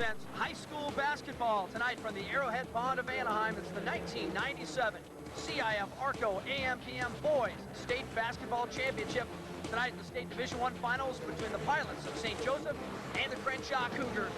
presents high school basketball tonight from the Arrowhead Pond of Anaheim. It's the 1997 CIF ARCO AM/PM Boys State Basketball Championship. Tonight, the State Division I Finals between the Pilots of St. Joseph and the Crenshaw Cougars.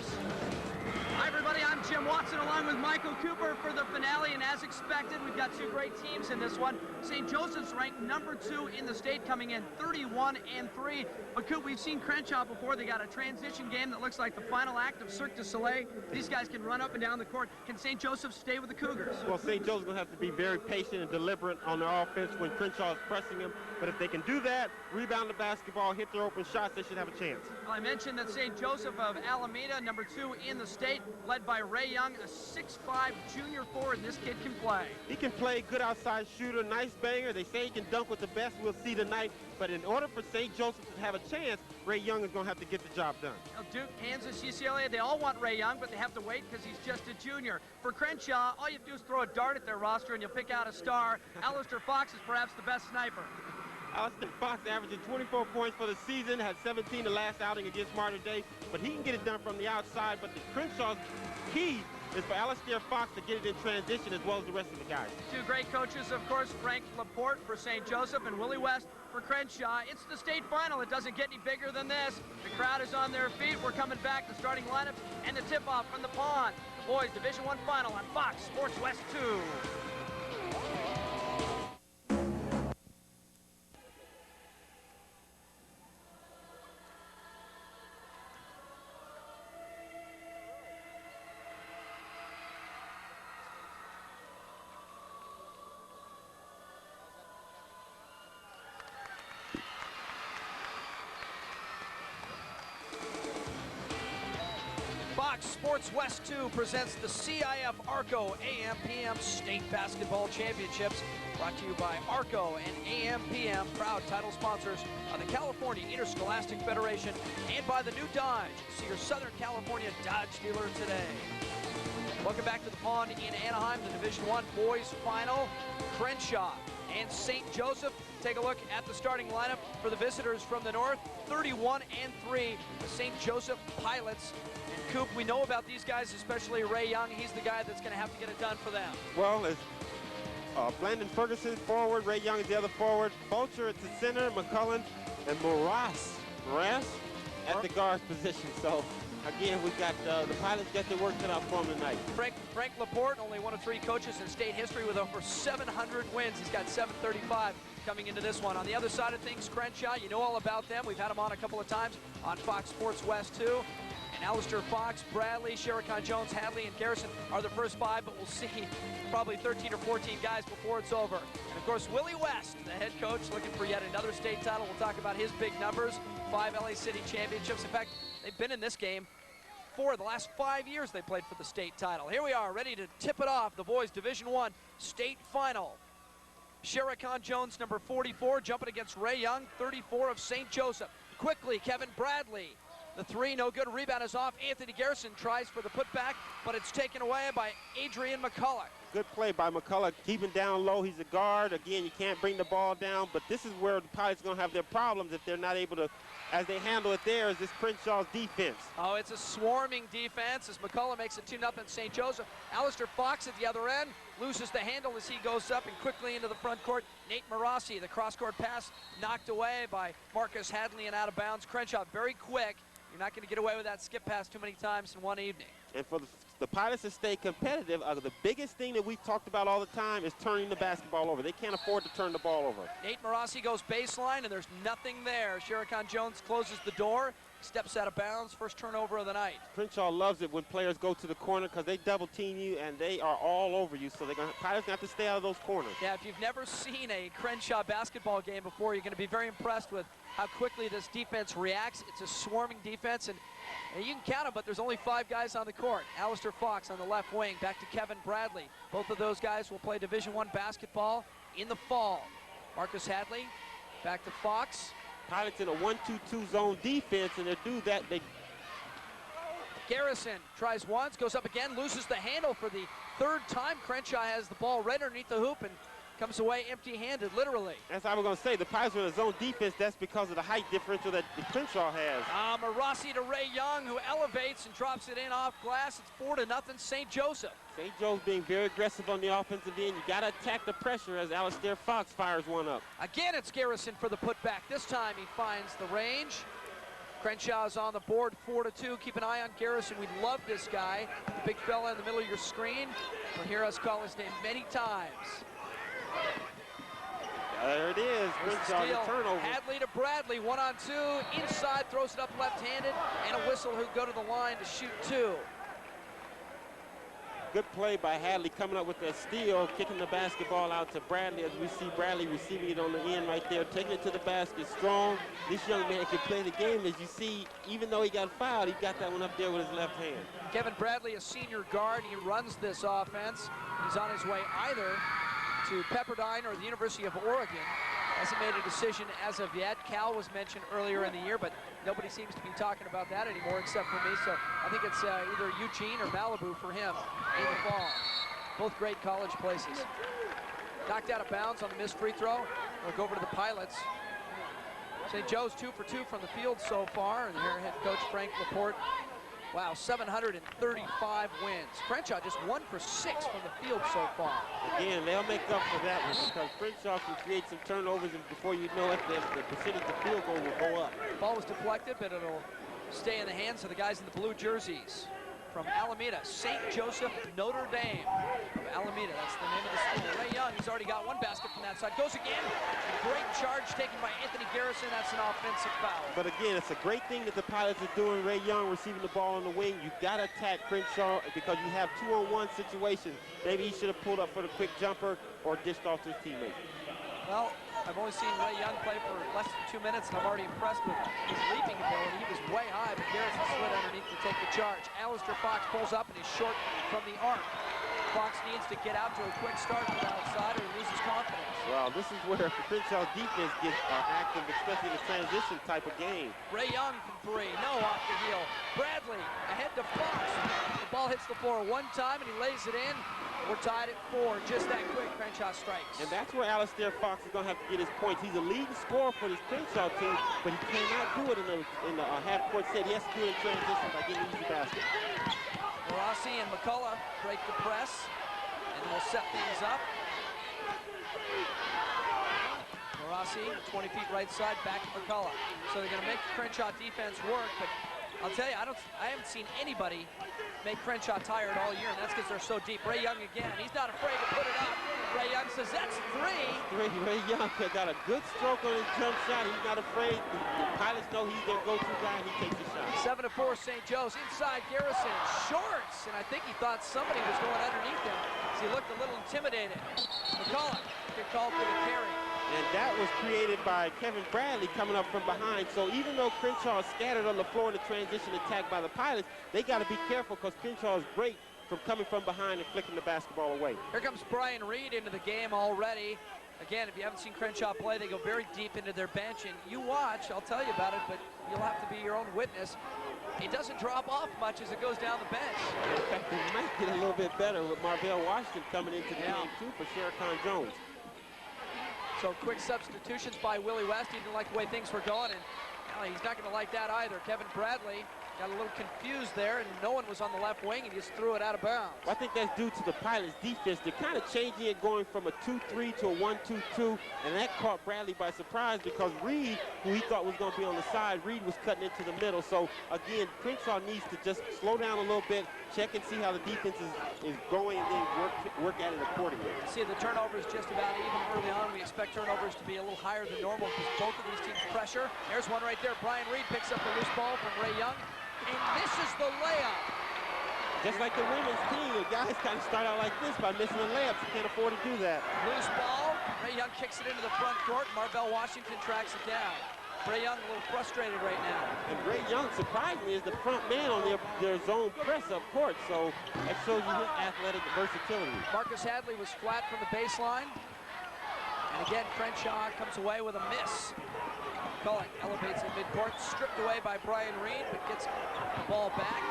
Hi, everybody. I'm Jim Watson along with Michael Cooper for the finale, and as expected, we've got two great teams in this one. St. Joseph's ranked number 2 in the state, coming in 31-3. But Coop, we've seen Crenshaw before. They got a transition game that looks like the final act of Cirque du Soleil. These guys can run up and down the court. Can St. Joseph stay with the Cougars? Well, St. Joseph's going to have to be very patient and deliberate on their offense when Crenshaw is pressing them. But if they can do that, rebound the basketball, hit their open shots, they should have a chance. Well, I mentioned that St. Joseph of Alameda, number 2 in the state, led by Ray Young, a 6'5" junior forward, and this kid can play. He can play, good outside shooter, nice banger. They say he can dunk with the best. We'll see tonight. But in order for St. Joseph to have a chance, Ray Young is going to have to get the job done. Now, Duke, Kansas, UCLA, they all want Ray Young, but they have to wait because he's just a junior. For Crenshaw, all you have to do is throw a dart at their roster and you'll pick out a star. Alistair Fox is perhaps the best sniper. Alistair Fox averaging 24 points for the season, had 17 the last outing against Martin Day, but he can get it done from the outside. But the Crenshaw's key is for Alistair Fox to get it in transition as well as the rest of the guys. Two great coaches, of course, Frank Laporte for St. Joseph and Willie West for Crenshaw. It's the state final. It doesn't get any bigger than this. The crowd is on their feet. We're coming back to starting lineups and the tip-off from the pond. The boys Division I final on Fox Sports West 2. Fox Sports West 2 presents the CIF ARCO AM/PM State Basketball Championships, brought to you by ARCO and AM/PM, proud title sponsors of the California Interscholastic Federation, and by the new Dodge. See your Southern California Dodge dealer today. Welcome back to the pond in Anaheim, the Division I Boys Final. Crenshaw and St. Joseph. Take a look at the starting lineup for the visitors from the north. 31-3, the St. Joseph Pilots. Coop, we know about these guys, especially Ray Young. He's the guy that's going to have to get it done for them. Well, it's Blandon Ferguson forward, Ray Young is the other forward, Fulcher at the center, McCullen, and Morass at the guard position. So, again, we've got the Pilots get their work cut out for them tonight. Frank Laporte, only one of 3 coaches in state history with over 700 wins. He's got 735 coming into this one. On the other side of things, Crenshaw, you know all about them. We've had them on a couple of times on Fox Sports West 2. And Alistair Fox, Bradley, Sherricon Jones, Hadley, and Garrison are the first 5, but we'll see probably 13 or 14 guys before it's over. And of course, Willie West, the head coach, looking for yet another state title. We'll talk about his big numbers, 5 LA City championships. In fact, they've been in this game 4 of the last 5 years they played for the state title. Here we are, ready to tip it off, the boys Division I state final. Sherricon Jones, number 44, jumping against Ray Young, 34 of St. Joseph. Quickly, Kevin Bradley. The 3, no good. Rebound is off. Anthony Garrison tries for the putback, but it's taken away by Adrian McCulloch. Good play by McCulloch, keeping down low. He's a guard. Again, you can't bring the ball down, but this is where the Pilots are going to have their problems if they're not able to, as they handle it there, is this Crenshaw's defense. Oh, it's a swarming defense as McCulloch makes it 2-0 St. Joseph. Alistair Fox at the other end loses the handle as he goes up and quickly into the front court. Nate Marassi, the cross-court pass knocked away by Marcus Hadley and out of bounds. Crenshaw very quick. You're not going to get away with that skip pass too many times in one evening. And for the Pilots to stay competitive, the biggest thing that we've talked about all the time is turning the basketball over. They can't afford to turn the ball over. Nate Marassi goes baseline, and there's nothing there. Sherricon Jones closes the door, steps out of bounds, first turnover of the night. Crenshaw loves it when players go to the corner because they double team you and they are all over you. So Pilots have to stay out of those corners. Yeah, if you've never seen a Crenshaw basketball game before, you're going to be very impressed with how quickly this defense reacts. It's a swarming defense, and you can count them, but there's only 5 guys on the court. Alistair Fox on the left wing, back to Kevin Bradley. Both of those guys will play Division I basketball in the fall. Marcus Hadley, back to Fox. Pilots in a 1-2-2 zone defense, and they do that. Garrison tries once, goes up again, loses the handle for the 3rd time. Crenshaw has the ball right underneath the hoop and comes away empty-handed, literally. As I was going to say, the Pirates are in a zone defense. That's because of the height differential that Crenshaw has. Marassi to Ray Young, who elevates and drops it in off glass. It's 4-0 St. Joseph. St. Joe's being very aggressive on the offensive end. You got to attack the pressure as Alistair Fox fires one up. Again, it's Garrison for the putback. This time he finds the range. Crenshaw's on the board, 4-2. Keep an eye on Garrison. We love this guy. The big fella in the middle of your screen. You'll hear us call his name many times. There it is. Crenshaw, the turnover. Hadley to Bradley, 1-on-2. Inside, throws it up left-handed, and a whistle who go to the line to shoot 2. Good play by Hadley coming up with that steal, kicking the basketball out to Bradley as we see Bradley receiving it on the end right there, taking it to the basket strong. This young man can play the game. As you see, even though he got fouled, he got that one up there with his left hand. Kevin Bradley, a senior guard. He runs this offense. He's on his way either to Pepperdine or the University of Oregon. Hasn't made a decision as of yet. Cal was mentioned earlier in the year, but nobody seems to be talking about that anymore except for me. So I think it's either Eugene or Malibu for him in the fall. Both great college places. Knocked out of bounds on the missed free throw. We'll go over to the Pilots. St. Joe's 2 for 2 from the field so far, and here head coach Frank Laporte. Wow, 735 wins. Crenshaw just 1 for 6 from the field so far. Again, they'll make up for that one because Crenshaw can create some turnovers, and before you know it, the percentage of field goal will go up. Ball was deflected, but it'll stay in the hands of the guys in the blue jerseys. From Alameda, St. Joseph Notre Dame of Alameda. That's the name of the school. Ray Young, he's already got one basket from that side. Goes again. Great charge taken by Anthony Garrison. That's an offensive foul. But again, it's a great thing that the Pilots are doing. Ray Young receiving the ball on the wing. You got to attack Crenshaw because you have 2-on-1 situations. Maybe he should have pulled up for the quick jumper or dished off to his teammate. Well, I've only seen Ray Young play for less than 2 minutes, and I'm already impressed with his leaping ability. He was way high, but Garrison slid underneath to take the charge. Alistair Fox pulls up and is short from the arc. Fox needs to get out to a quick start from the outside or he loses confidence. Well, this is where Crenshaw's defense gets active, especially in the transition type of game. Ray Young from 3, no off the heel. Bradley ahead to Fox. The ball hits the floor one time and he lays it in. We're tied at 4, just that quick. Crenshaw strikes. And that's where Alistair Fox is going to have to get his points. He's a leading scorer for this Crenshaw team, but he cannot do it in the half-court set. He has to do it in transition by getting easy basket. Marassi and McCullough break the press, and we'll set things up. Marassi, 20 feet right side, back to McCullough. So they're going to make the Crenshaw defense work, but I'll tell you, I haven't seen anybody make Crenshaw tired all year, and that's because they're so deep. Ray Young again. He's not afraid to put it up. Ray Young says, that's 3. Ray Young got a good stroke on his jump shot. He's not afraid. The Pilots know he's their go-to guy, and he takes the shot. 7-4 St. Joe's. Inside Garrison. Shorts. And I think he thought somebody was going underneath him, so he looked a little intimidated. McCullough, good call for the carry. And that was created by Kevin Bradley coming up from behind. So even though Crenshaw is scattered on the floor in the transition attack by the Pilots, they got to be careful because Crenshaw is great from coming from behind and flicking the basketball away. Here comes Brian Reed into the game already. Again, if you haven't seen Crenshaw play, they go very deep into their bench. And you watch, I'll tell you about it, but you'll have to be your own witness. It doesn't drop off much as it goes down the bench. In fact, it might get a little bit better with Marvell Washington coming into the game, too, for Sherricon Jones. So quick substitutions by Willie West. He didn't like the way things were going, and he's not going to like that either. Kevin Bradley got a little confused there, and no one was on the left wing, and he just threw it out of bounds. Well, I think that's due to the Pilots' defense. They're kind of changing it, going from a 2-3 to a 1-2-2, and that caught Bradley by surprise because Reed, who he thought was going to be on the side, Reed was cutting into the middle. So, again, Crenshaw needs to just slow down a little bit, check and see how the defense is going, and then work at it accordingly. See, the turnovers just about even early on. We expect turnovers to be a little higher than normal because both of these teams pressure. There's one right there. Brian Reed picks up the loose ball from Ray Young and misses the layup. Just like the women's team, the guys kind of start out like this by missing the layups. You can't afford to do that. Loose ball. Ray Young kicks it into the front court. Marvell Washington tracks it down. Ray Young a little frustrated right now. And Ray Young, surprisingly, is the front man on their zone press up court, so that shows you his athletic versatility. Marcus Hadley was flat from the baseline. And again, Crenshaw comes away with a miss. McCullough elevates in midcourt, stripped away by Brian Reed, but gets the ball back.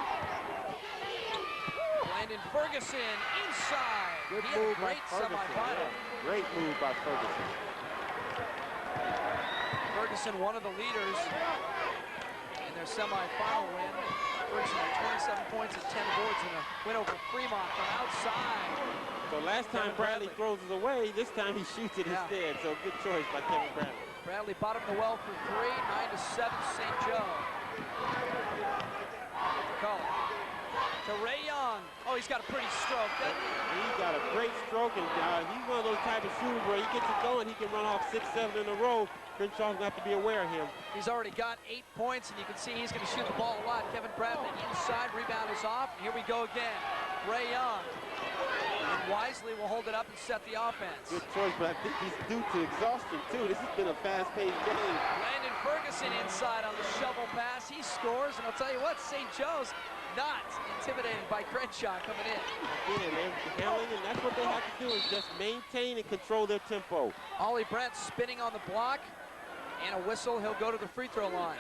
Landon Ferguson inside. Good He had a move by great Ferguson. semifinal. Yeah. Great move by Ferguson. Ferguson, one of the leaders in their semifinal win. Ferguson had 27 points and 10 boards in a win over Fremont from outside. So last time Bradley throws it away, this time he shoots it instead. So good choice by Kevin Bradley. Bradley bottomed the well for 3, 9-7 St. Joe. Cullen to Ray Young. Oh, he's got a pretty stroke, doesn't he? He's got a great stroke, and he's one of those type of shooters where he gets it going, he can run off 6, 7 in a row. Crenshaw's going to have to be aware of him. He's already got 8 points, and you can see he's going to shoot the ball a lot. Kevin Bradley inside, rebound is off. Here we go again. Ray Young. And wisely will hold it up and set the offense. Good choice, but I think he's due to exhaustion, too. This has been a fast-paced game. Landon Ferguson inside on the shovel pass. He scores, and I'll tell you what, St. Joe's not intimidated by Crenshaw coming in. Again, they're handling, and that's what they have to do is just maintain and control their tempo. Ollie Brent spinning on the block, and a whistle. He'll go to the free throw line.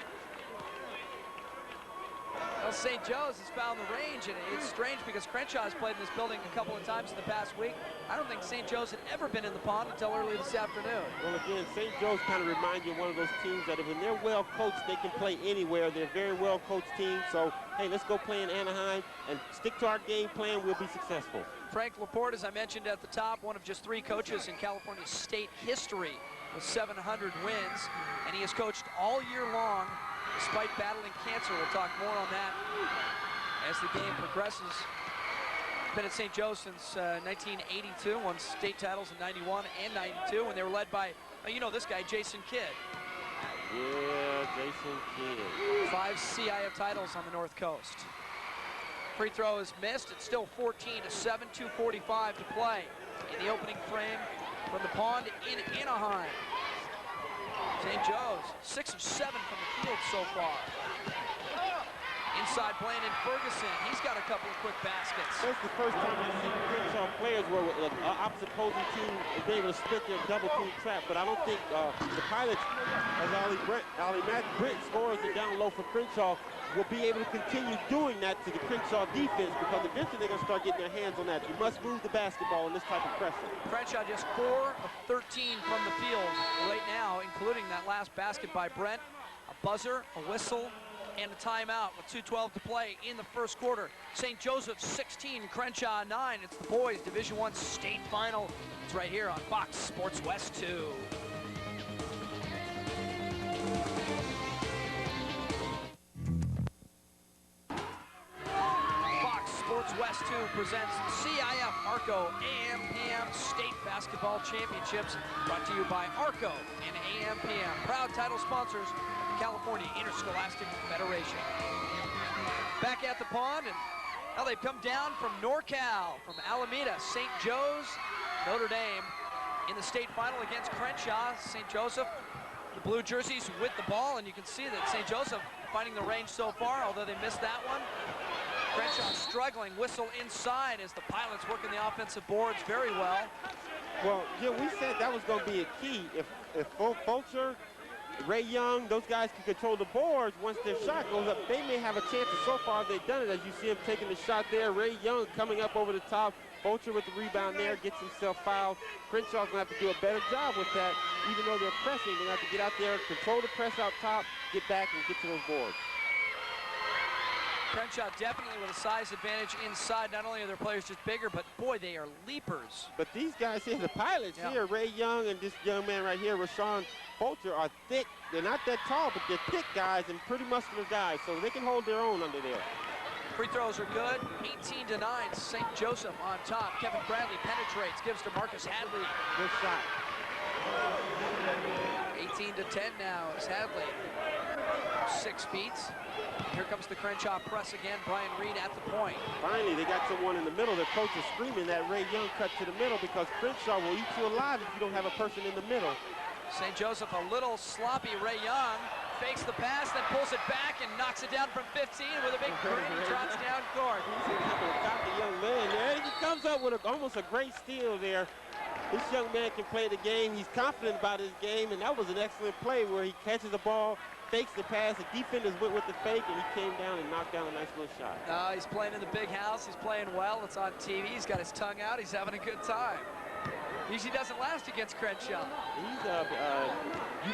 Well, St. Joe's has found the range, and it's strange because Crenshaw has played in this building a couple of times in the past week. I don't think St. Joe's had ever been in the pond until early this afternoon. Well, again, St. Joe's kind of reminds you of one of those teams that if they're well coached, they can play anywhere. They're a very well coached team. So, hey, let's go play in Anaheim and stick to our game plan. We'll be successful. Frank Laporte, as I mentioned at the top, one of just 3 coaches in California state history with 700 wins, and he has coached all year long despite battling cancer. We'll talk more on that as the game progresses. Been at St. Joe since 1982, won state titles in 91 and 92 when they were led by, you know this guy, Jason Kidd. Yeah, Jason Kidd. 5 CIF titles on the North Coast. Free throw is missed. It's still 14-7, 2:45 to play in the opening frame from the pond in Anaheim. St. Joe's 6 of 7 from the field so far. Inside Landon Ferguson, he's got a couple of quick baskets. That's the first time I've seen Crenshaw players where opposite opposing team is able to split their double team trap, but I don't think the Pilots, as Alameda scores it down low for Crenshaw, will be able to continue doing that to the Crenshaw defense because eventually they're going to start getting their hands on that. You must move the basketball in this type of pressure. Crenshaw just 4 of 13 from the field right now, including that last basket by Brent. A buzzer, a whistle, and a timeout with 2:12 to play in the first quarter. St. Joseph 16, Crenshaw 9. It's the boys Division I state final. It's right here on Fox Sports West 2. Sports West 2 presents CIF Arco AM/PM State Basketball Championships, brought to you by Arco and AM/PM, proud title sponsors of the California Interscholastic Federation. Back at the pond, and now they've come down from NorCal, from Alameda, St. Joe's, Notre Dame in the state final against Crenshaw. St. Joseph, the blue jerseys with the ball, and you can see that St. Joseph finding the range so far, although they missed that one. Crenshaw struggling, whistle inside as the Pilots working the offensive boards very well. Well, yeah, we said that was going to be a key. If Fulcher, Ray Young, those guys can control the boards once their shot goes up, they may have a chance. And so far they've done it. As you see him taking the shot there, Ray Young coming up over the top. Fulcher with the rebound there, gets himself fouled. Crenshaw's going to have to do a better job with that. Even though they're pressing, they're going to have to get out there, control the press out top, get back and get to those boards. Crenshaw definitely with a size advantage inside. Not only are their players just bigger, but boy, they are leapers. But these guys here, the Pilots here, Ray Young and this young man right here, Rashawn Fulcher, are thick. They're not that tall, but they're thick guys and pretty muscular guys, so they can hold their own under there. Free throws are good. 18-9, St. Joseph on top. Kevin Bradley penetrates, gives to Marcus Hadley. Good shot. 18-10 now is Hadley. 6 feet. Here comes the Crenshaw press again. Brian Reed at the point. Finally, they got someone in the middle. Their coach is screaming that Ray Young cut to the middle because Crenshaw will eat you alive if you don't have a person in the middle. St. Joseph a little sloppy. Ray Young fakes the pass, then pulls it back and knocks it down from 15 with a big grin. He trots down court. Got the young man there. He comes up with almost a great steal there. This young man can play the game. He's confident about his game, and that was an excellent play where he catches the ball, fakes the pass. The defenders went with the fake, and he came down and knocked down a nice little shot. He's playing in the big house. He's playing well. It's on TV. He's got his tongue out. He's having a good time. Usually doesn't last against Crenshaw. He's a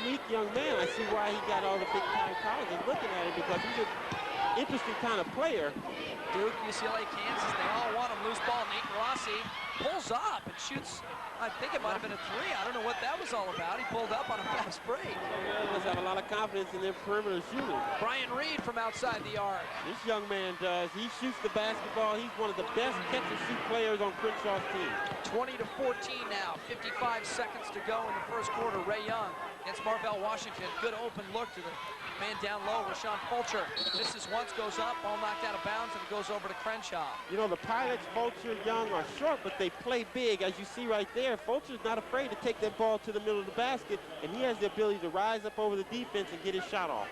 unique young man. I see why he got all the big-time colleges looking at him, because he's an interesting kind of player. Duke, UCLA, Kansas, they all want him. Loose ball. Nate Rossi pulls up and shoots. I think it might have been a three. I don't know what that was all about. He pulled up on a fast break. They must have a lot of confidence in their perimeter shooting. Brian Reed from outside the arc. This young man does. He shoots the basketball. He's one of the best catch-and-shoot players on Crenshaw's team. 20-14 now. 55 seconds to go in the first quarter. Ray Young against Marvell Washington. Good open look to the man down low, Rashawn Fulcher. Misses once, goes up, ball knocked out of bounds, and it goes over to Crenshaw. You know, the Pilots, Fulcher, Young are short, but they play big. As you see right there, Fulcher's not afraid to take that ball to the middle of the basket, and he has the ability to rise up over the defense and get his shot off.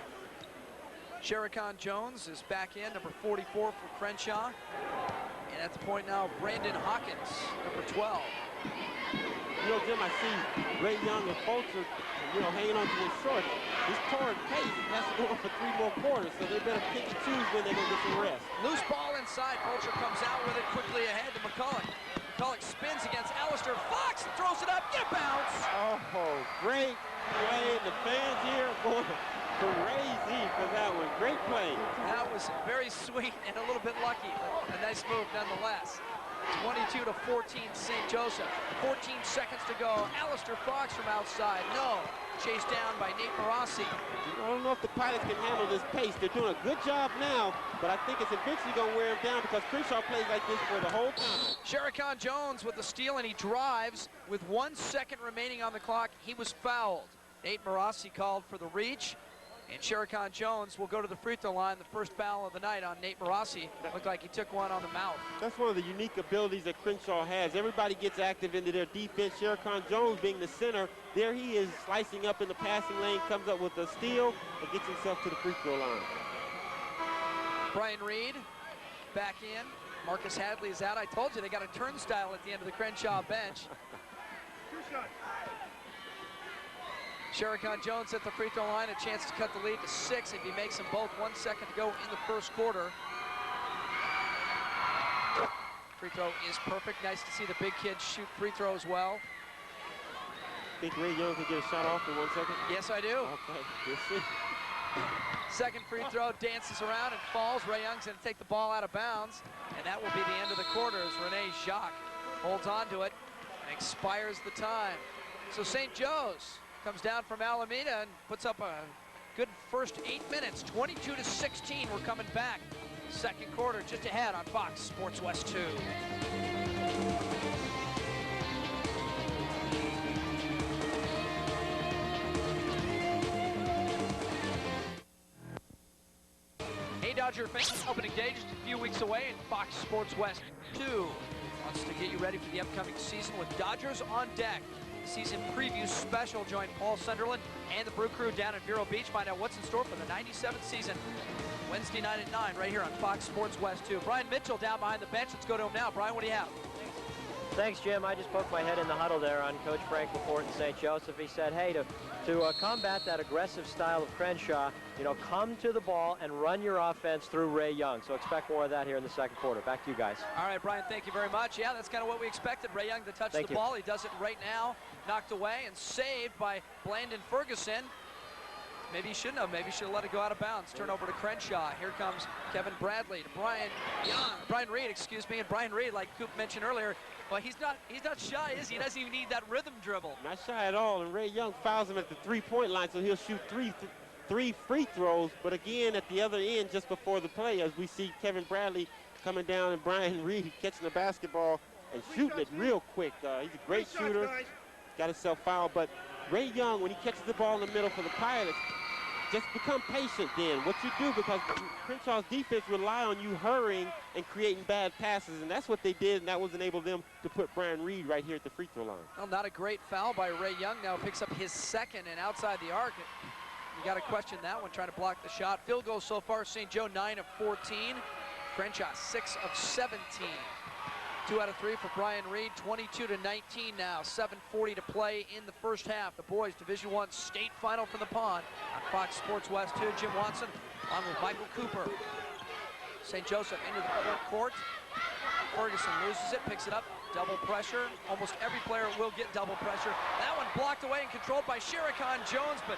Sherricon Jones is back in, number 44 for Crenshaw. And at the point now, Brandon Hawkins, number 12. You know, Jim, I see Ray Young and Fulcher, you know, hanging on to his shorts. This torrid pace has to go on for 3 more quarters, so they better pick and choose when they're going to get some rest. Loose ball inside. Fulcher comes out with it quickly ahead to McCulloch. McCulloch spins against Alistair Fox, throws it up, get a bounce. Oh, great play. The fans here are going crazy for that one. Great play. That was very sweet and a little bit lucky, but a nice move nonetheless. 22-14 St. Joseph. 14 seconds to go. Alistair Fox from outside. No. Chased down by Nate Rossi. I don't know if the Pilots can handle this pace. They're doing a good job now, but I think it's eventually going to wear them down because Crenshaw plays like this for the whole time. Sherricon Jones with the steal, and he drives with 1 second remaining on the clock. He was fouled. Nate Rossi called for the reach. And Sherricon Jones will go to the free throw line. The first foul of the night on Nate Rossi. Looked like he took one on the mouth. That's one of the unique abilities that Crenshaw has. Everybody gets active into their defense. Sherricon Jones being the center. There he is slicing up in the passing lane, comes up with a steal, and gets himself to the free throw line. Brian Reed back in. Marcus Hadley is out. I told you they got a turnstile at the end of the Crenshaw bench. Sherricon Jones at the free throw line, a chance to cut the lead to 6 if he makes them both. 1 second to go in the first quarter. Free throw is perfect. Nice to see the big kids shoot free throws well. Think Ray Young can get a shot off in 1 second? Yes, I do. Okay, we'll see. Second free throw, dances around and falls. Ray Young's going to take the ball out of bounds, and that will be the end of the quarter as Rene Jacques holds on to it and expires the time. So St. Joe's comes down from Alameda and puts up a good first 8 minutes. 22-16. We're coming back. Second quarter just ahead on Fox Sports West 2. Hey Dodger fans, opening day just a few weeks away, and Fox Sports West 2 wants to get you ready for the upcoming season with Dodgers on deck. Season preview special. Join Paul Sunderland and the Brew Crew down at Vero Beach. Find out what's in store for the 97th season. Wednesday night at 9 right here on Fox Sports West 2. Brian Mitchell down behind the bench. Let's go to him now. Brian, what do you have? Thanks, Jim. I just poked my head in the huddle there on Coach Frank report in St. Joseph. He said, hey, to combat that aggressive style of Crenshaw, you know, come to the ball and run your offense through Ray Young. So expect more of that here in the second quarter. Back to you guys. All right, Brian, thank you very much. Yeah, that's kind of what we expected. Ray Young to touch the ball. He does it right now. Knocked away and saved by Blandon Ferguson. Maybe he shouldn't have. Maybe he should have let it go out of bounds. Turn over to Crenshaw. Here comes Kevin Bradley to Brian Reed, excuse me. And Brian Reed, like Coop mentioned earlier, well, he's not shy, is he? He doesn't even need that rhythm dribble. Not shy at all. And Ray Young fouls him at the three-point line, so he'll shoot three free throws. But again, at the other end, just before the play, as we see Kevin Bradley coming down and Brian Reed catching the basketball and shooting it real quick. He's a great shooter. Got himself fouled, but Ray Young, when he catches the ball in the middle for the Pilots, just become patient then. What you do, because Crenshaw's defense rely on you hurrying and creating bad passes, and that's what they did, and that was enabled them to put Brian Reed right here at the free throw line. Well, not a great foul by Ray Young. Now picks up his second and outside the arc. You got to question that one, trying to block the shot. Field goal so far, St. Joe 9 of 14. Crenshaw 6 of 17. 2 out of 3 for Brian Reed. 22-19 now. 7:40 to play in the first half. The boys Division I state final from the pond on Fox Sports West 2. Jim Watson along with Michael Cooper. St. Joseph into the front court. Ferguson loses it, picks it up. Double pressure. Almost every player will get double pressure. That one blocked away and controlled by Sherricon Jones, but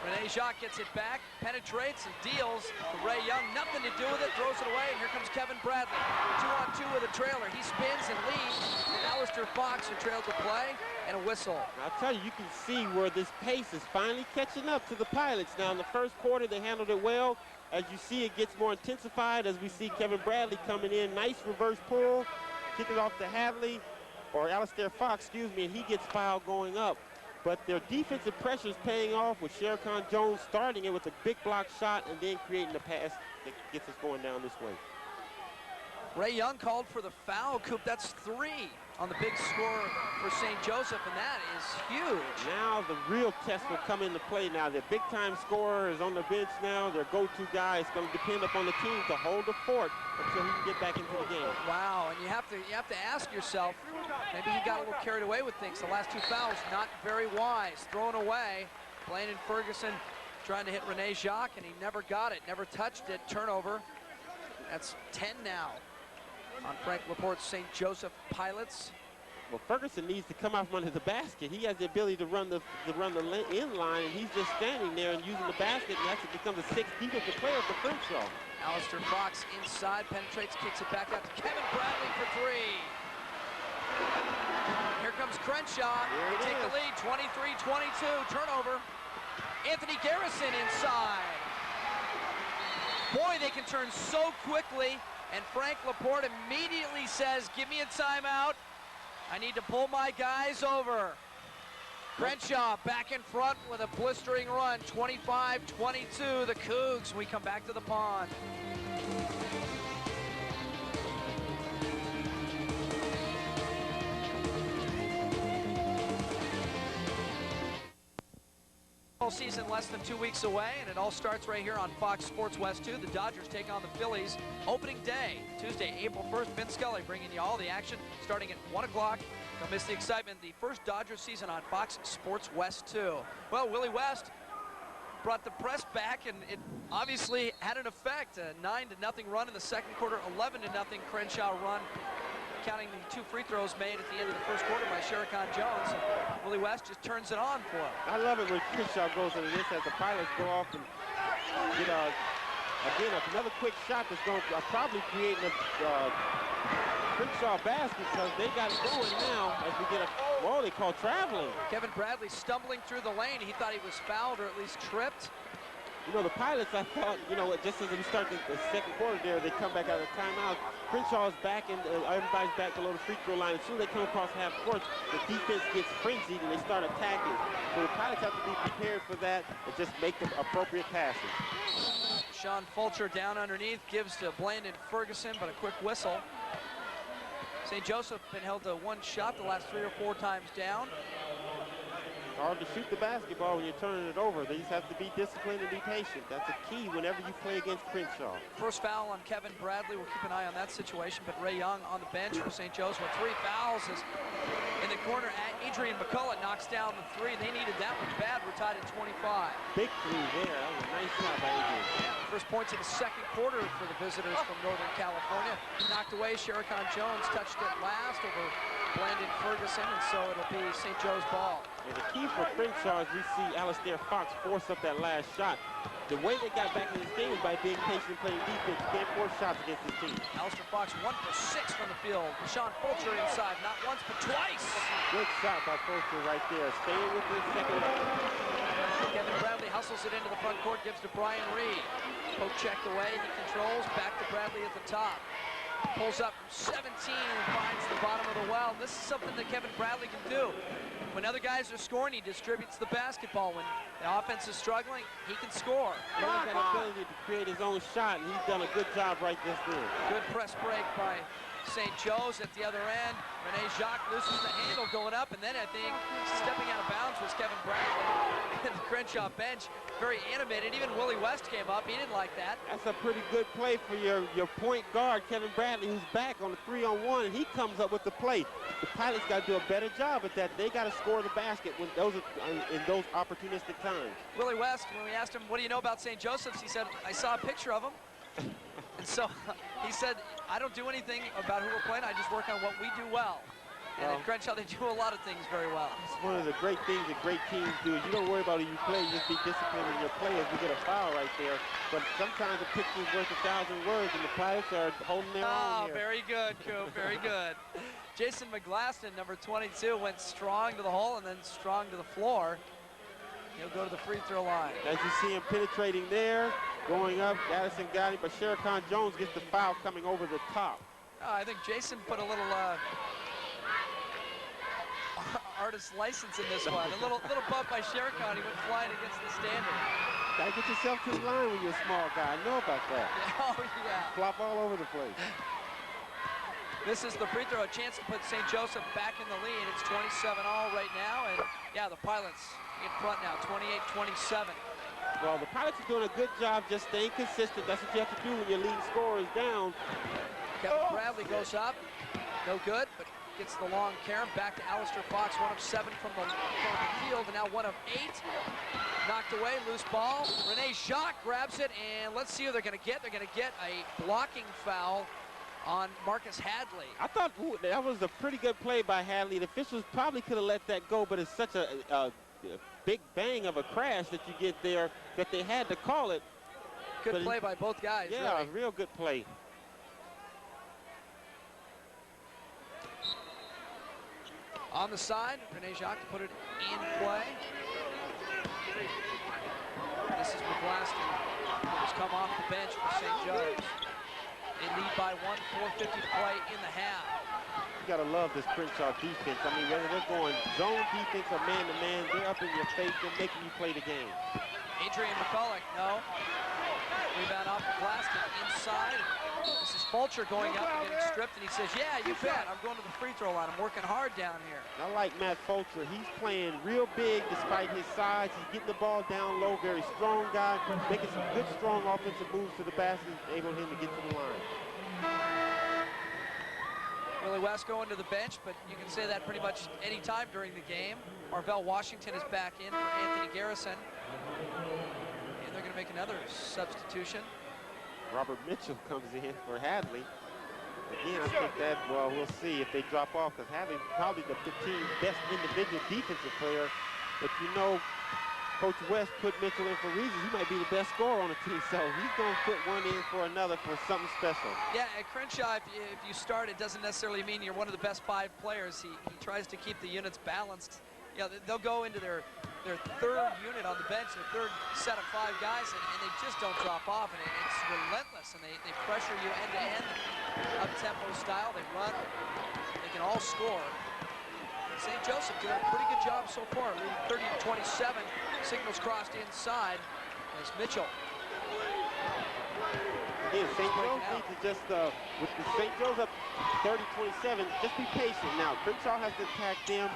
Rene Jacques gets it back, penetrates and deals to Ray Young. Nothing to do with it, throws it away, and here comes Kevin Bradley. 2-on-2 with a trailer. He spins and leads. And Alistair Fox, who trailed the play, and a whistle. I'll tell you, you can see where this pace is finally catching up to the Pilots. Now, in the first quarter, they handled it well. As you see, it gets more intensified as we see Kevin Bradley coming in. Nice reverse pull. Kick it off to Hadley, or Alistair Fox, excuse me, and he gets fouled going up. But their defensive pressure is paying off with Sherricon Jones starting it with a big block shot and then creating the pass that gets us going down this way. Ray Young called for the foul, Coop. That's 3 on the big score for St. Joseph, and that is huge. Now the real test will come into play now. Their big-time scorer is on the bench now. Their go-to guy is going to depend upon the team to hold the fort until he can get back into the game. Wow, and you have to ask yourself, maybe he got a little carried away with things. The last 2 fouls, not very wise. Thrown away. Blaine and Ferguson trying to hit Rene Jacques, and he never got it, never touched it. Turnover. That's 10 now on Frank Laporte's St. Joseph Pilots. Well, Ferguson needs to come out from under the basket. He has the ability to run the in line, and he's just standing there and using the basket, and that becomes a 6th defensive player for Crenshaw. Alistair Fox inside, penetrates, kicks it back out to Kevin Bradley for 3. Here comes Crenshaw. They take the lead, 23-22. Turnover. Anthony Garrison inside. Boy, they can turn so quickly. And Frank Laporte immediately says, give me a timeout. I need to pull my guys over. Crenshaw back in front with a blistering run, 25-22, the Cougs. We come back to the pond. Season less than 2 weeks away, and it all starts right here on Fox Sports West 2. The Dodgers take on the Phillies opening day, Tuesday, April 1st. Vince Scully bringing you all the action starting at 1 o'clock. Don't miss the excitement. The first Dodgers season on Fox Sports West 2. Well, Willie West brought the press back, and it obviously had an effect. A 9-0 run in the second quarter, 11-0 Crenshaw run, counting the 2 free throws made at the end of the first quarter by Sherricon Jones. And Willie West just turns it on for him. I love it when Crenshaw goes into this as the Pilots go off and get again, another quick shot that's going to probably create a Crenshaw basket, because they got it going now as we get they call traveling. Kevin Bradley stumbling through the lane. He thought he was fouled or at least tripped. You know, the Pilots, I thought, just as we start the second quarter there, they come back out of timeout. Crenshaw's back, and everybody's back below the free throw line. As soon as they come across half court, the defense gets frenzied and they start attacking. So the Pilots have to be prepared for that and just make the appropriate passes. Sean Fulcher down underneath, gives to Blandon Ferguson, but a quick whistle. St. Joseph been held to 1 shot the last 3 or 4 times down. Hard to shoot the basketball when you're turning it over. They just have to be disciplined and be patient. That's a key whenever you play against Crenshaw. First foul on Kevin Bradley. We'll keep an eye on that situation, but Ray Young on the bench for St. Joseph with 3 fouls. Is in the corner, Adrian McCullough knocks down the 3. They needed that one bad. We're tied at 25. Big 3 there. That was a nice shot by Adrian. Yeah, first points of the second quarter for the visitors from Northern California. Knocked away. Sherricon Jones touched it last over Blandon Ferguson, and so it'll be St. Joe's ball. And the key for Crenshaw is we see Alistair Fox force up that last shot. The way they got back in this game is by being patient and playing defense. You can't force shots against this team. Alistair Fox 1 for 6 from the field. Sean Fulcher inside, not once but twice. Good shot by Fulcher right there. Staying with the second level. Kevin Bradley hustles it into the front court, gives to Brian Reed. Poke checked away, he controls, back to Bradley at the top. Pulls up from 17 and finds the bottom of the well. This is something that Kevin Bradley can do. When other guys are scoring, he distributes the basketball. When the offense is struggling, he can score. He has that ability to create his own shot, and he's done a good job right this there. Good press break by St. Joe's at the other end. Rene Jacques loses the handle going up, and then I think stepping out of bounds was Kevin Bradley. And the Crenshaw bench, very animated. Even Willie West came up. He didn't like that. That's a pretty good play for your point guard, Kevin Bradley, who's back on the 3-on-1, and he comes up with the play. The Pilots got to do a better job at that. They got to score the basket when those are in those opportunistic times. Willie West, when we asked him, what do you know about St. Joseph's, he said, I saw a picture of him. And so he said, I don't do anything about who we're playing. I just work on what we do well. And at Crenshaw, they do a lot of things very well. It's one of the great things that great teams do. You don't worry about who you play. You just be disciplined in your play as we get a foul right there. But sometimes a picture's worth 1,000 words, and the Pilots are holding their own here. Very good, Coop. Very good. Jason McGlaston, number 22, went strong to the hole and then strong to the floor. He'll go to the free throw line. As you see him penetrating there, going up, Addison got him, but Sherricon Jones gets the foul coming over the top. I think Jason put a little artist license in this one. A little bump by Sherricon. He went flying against the standard. Gotta get yourself to the line when you're a small guy. I know about that. Oh, yeah. Flop all over the place. This is the free throw, a chance to put St. Joseph back in the lead. It's 27-all right now, and yeah, the Pilots in front now, 28-27. Well, the Pilots are doing a good job just staying consistent. That's what you have to do when your leading scorer is down. Kevin Bradley goes up, no good, but gets the long carom back to Alistair Fox, 1 of 7 from the field, and now 1 of 8. Knocked away, loose ball. Rene Jacques grabs it, and let's see who they're going to get. They're going to get a blocking foul on Marcus Hadley. I thought that was a pretty good play by Hadley. The officials probably could have let that go, but it's such a big bang of a crash that you get there that they had to call it. Good play by both guys. Yeah, really. real good play. On the side, Rene Jacques to put it in play. This is McGlaston, who's come off the bench for St. Joe's. They lead by 1, 4:50 to play in the half. You gotta love this Crenshaw defense. I mean, whether they're going zone defense or man-to-man, they're up in your face. They're making you play the game. Adrian McCulloch, no. Rebound off McGlaston inside. This is Fulcher going up and getting stripped, and he says, yeah, you bet. I'm going to the free throw line. I'm working hard down here. I like Matt Fulcher. He's playing real big despite his size. He's getting the ball down low, very strong guy, making some good, strong offensive moves to the basket, enabling him to get to the line. Willie West going to the bench, but you can say that pretty much any time during the game. Marvell Washington is back in for Anthony Garrison. And they're going to make another substitution. Robert Mitchell comes in for Hadley. Again, I think that, well, we'll see if they drop off, because Hadley's probably the 15th best individual defensive player. But you know, Coach West put Mitchell in for reasons. He might be the best scorer on the team, so he's going to put one in for another for something special. Yeah, at Crenshaw, if you start, it doesn't necessarily mean you're one of the best 5 players. He tries to keep the units balanced. Yeah, they'll go into their third unit on the bench, their third set of 5 guys, and they just don't drop off, and it's relentless, and they pressure you end-to-end, up-tempo style. They run, they can all score. St. Joseph doing a pretty good job so far, leading 30-27. Signals crossed inside as Mitchell. Again, St. Joe's needs to just, with the St. Joe's up 30-27, just be patient. Now, Crenshaw has to attack them,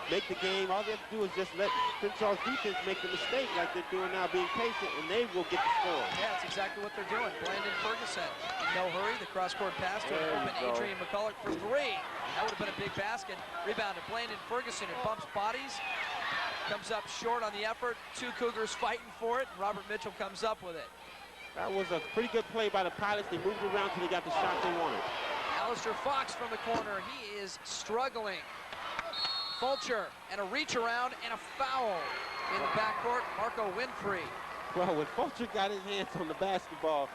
make the game. All they have to do is just let Crenshaw's defense make the mistake like they're doing now, being patient, and they will get the score. Yeah, that's exactly what they're doing. Brandon Ferguson, in no hurry, the cross-court pass to an open Adrian McCulloch for 3. That would have been a big basket. Rebound to Brandon Ferguson. It bumps bodies. Comes up short on the effort. 2 Cougars fighting for it. Robert Mitchell comes up with it. That was a pretty good play by the Pilots. They moved around till they got the shot they wanted. Alistair Fox from the corner. He is struggling. Fulcher and a reach around and a foul in the backcourt. Marco Winfrey. Well, when Fulcher got his hands on the basketball,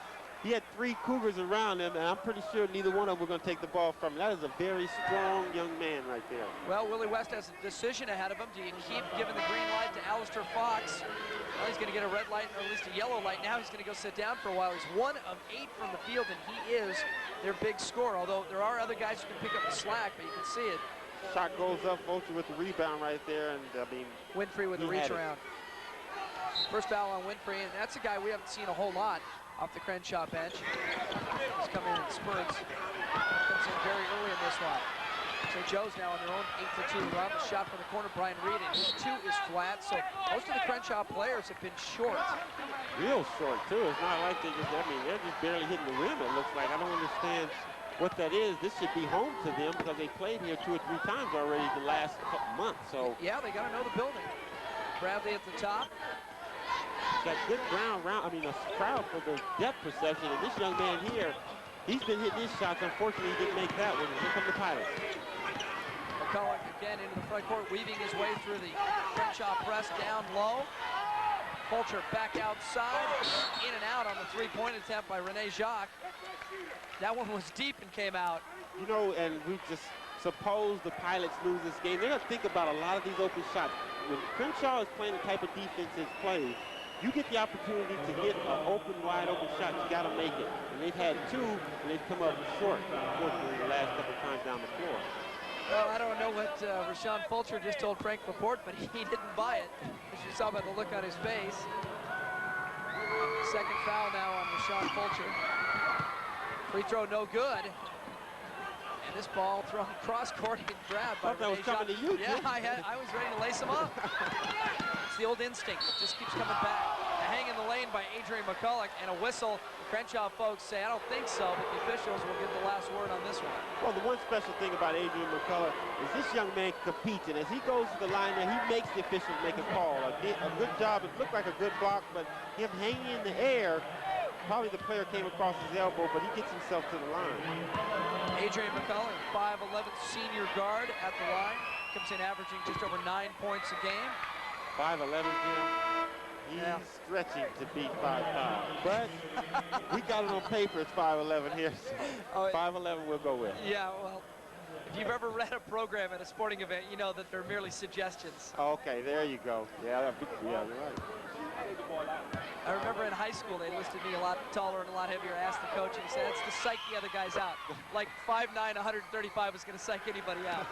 he had 3 Cougars around him, and I'm pretty sure neither one of them were going to take the ball from him. That is a very strong young man right there. Well, Willie West has a decision ahead of him. Do you keep giving the green light to Alistair Fox? Well, he's going to get a red light, or at least a yellow light. Now he's going to go sit down for a while. He's 1 of 8 from the field, and he is their big scorer. Although there are other guys who can pick up the slack, but you can see it. Shot goes up, Fulcher with the rebound right there, and I mean, Winfrey with the reach around. First foul on Winfrey, and that's a guy we haven't seen a whole lot off the Crenshaw bench. He's come in spurts. Comes in very flat. St. Joe's now on their own 8-2 run. The shot from the corner, Brian Reed, and his 2 is flat. So most of the Crenshaw players have been short. Real short, too. It's not like they're just barely hitting the rim, it looks like. I don't understand what that is. This should be home to them because they played here 2 or 3 times already the last couple months. So yeah, they got to know the building. Bradley at the top. Got good a crowd for the depth perception. And this young man here, he's been hitting his shots. Unfortunately, he didn't make that one. Here come the Pilots. McCulloch again into the front court, weaving his way through the Crenshaw press down low. Fulcher back outside, in and out on the three-point attempt by Rene Jacques. That one was deep and came out. You know, and we just suppose the Pilots lose this game. They're going to think about a lot of these open shots. When Crenshaw is playing the type of defense it's played, you get the opportunity to hit an open, wide open shot, you got to make it. And they've had 2, and they've come up short, unfortunately, the last couple of times down the floor. Well, I don't know what Rashawn Fulcher just told Frank Laporte, but he didn't buy it, as you saw by the look on his face. Second foul now on Rashawn Fulcher. Free throw no good. And this ball thrown cross court and grabbed by that was coming to you, yeah, I was ready to lace him up. It's the old instinct. It just keeps coming back. A hang in the lane by Adrian McCulloch and a whistle. The Crenshaw folks say, I don't think so, but the officials will give the last word on this one. Well, the one special thing about Adrian McCulloch is this young man competes, and as he goes to the line there, he makes the officials make a call. A good job. It looked like a good block, but him hanging in the air, probably the player came across his elbow, but he gets himself to the line. Adrian McCulloch, 5'11" senior guard at the line. Comes in averaging just over 9 points a game. 5'11", Jim. He's stretching to be 5'5", but we got it on paper. It's 5'11" here. So 5'11" we'll go with. Yeah, well, if you've ever read a program at a sporting event, you know that they're merely suggestions. Okay, there you go. Yeah, you're right. I remember in high school they listed me a lot taller and a lot heavier. I asked the coach, and he said, "That's to psych the other guys out." Like 5'9", 135 was going to psych anybody out.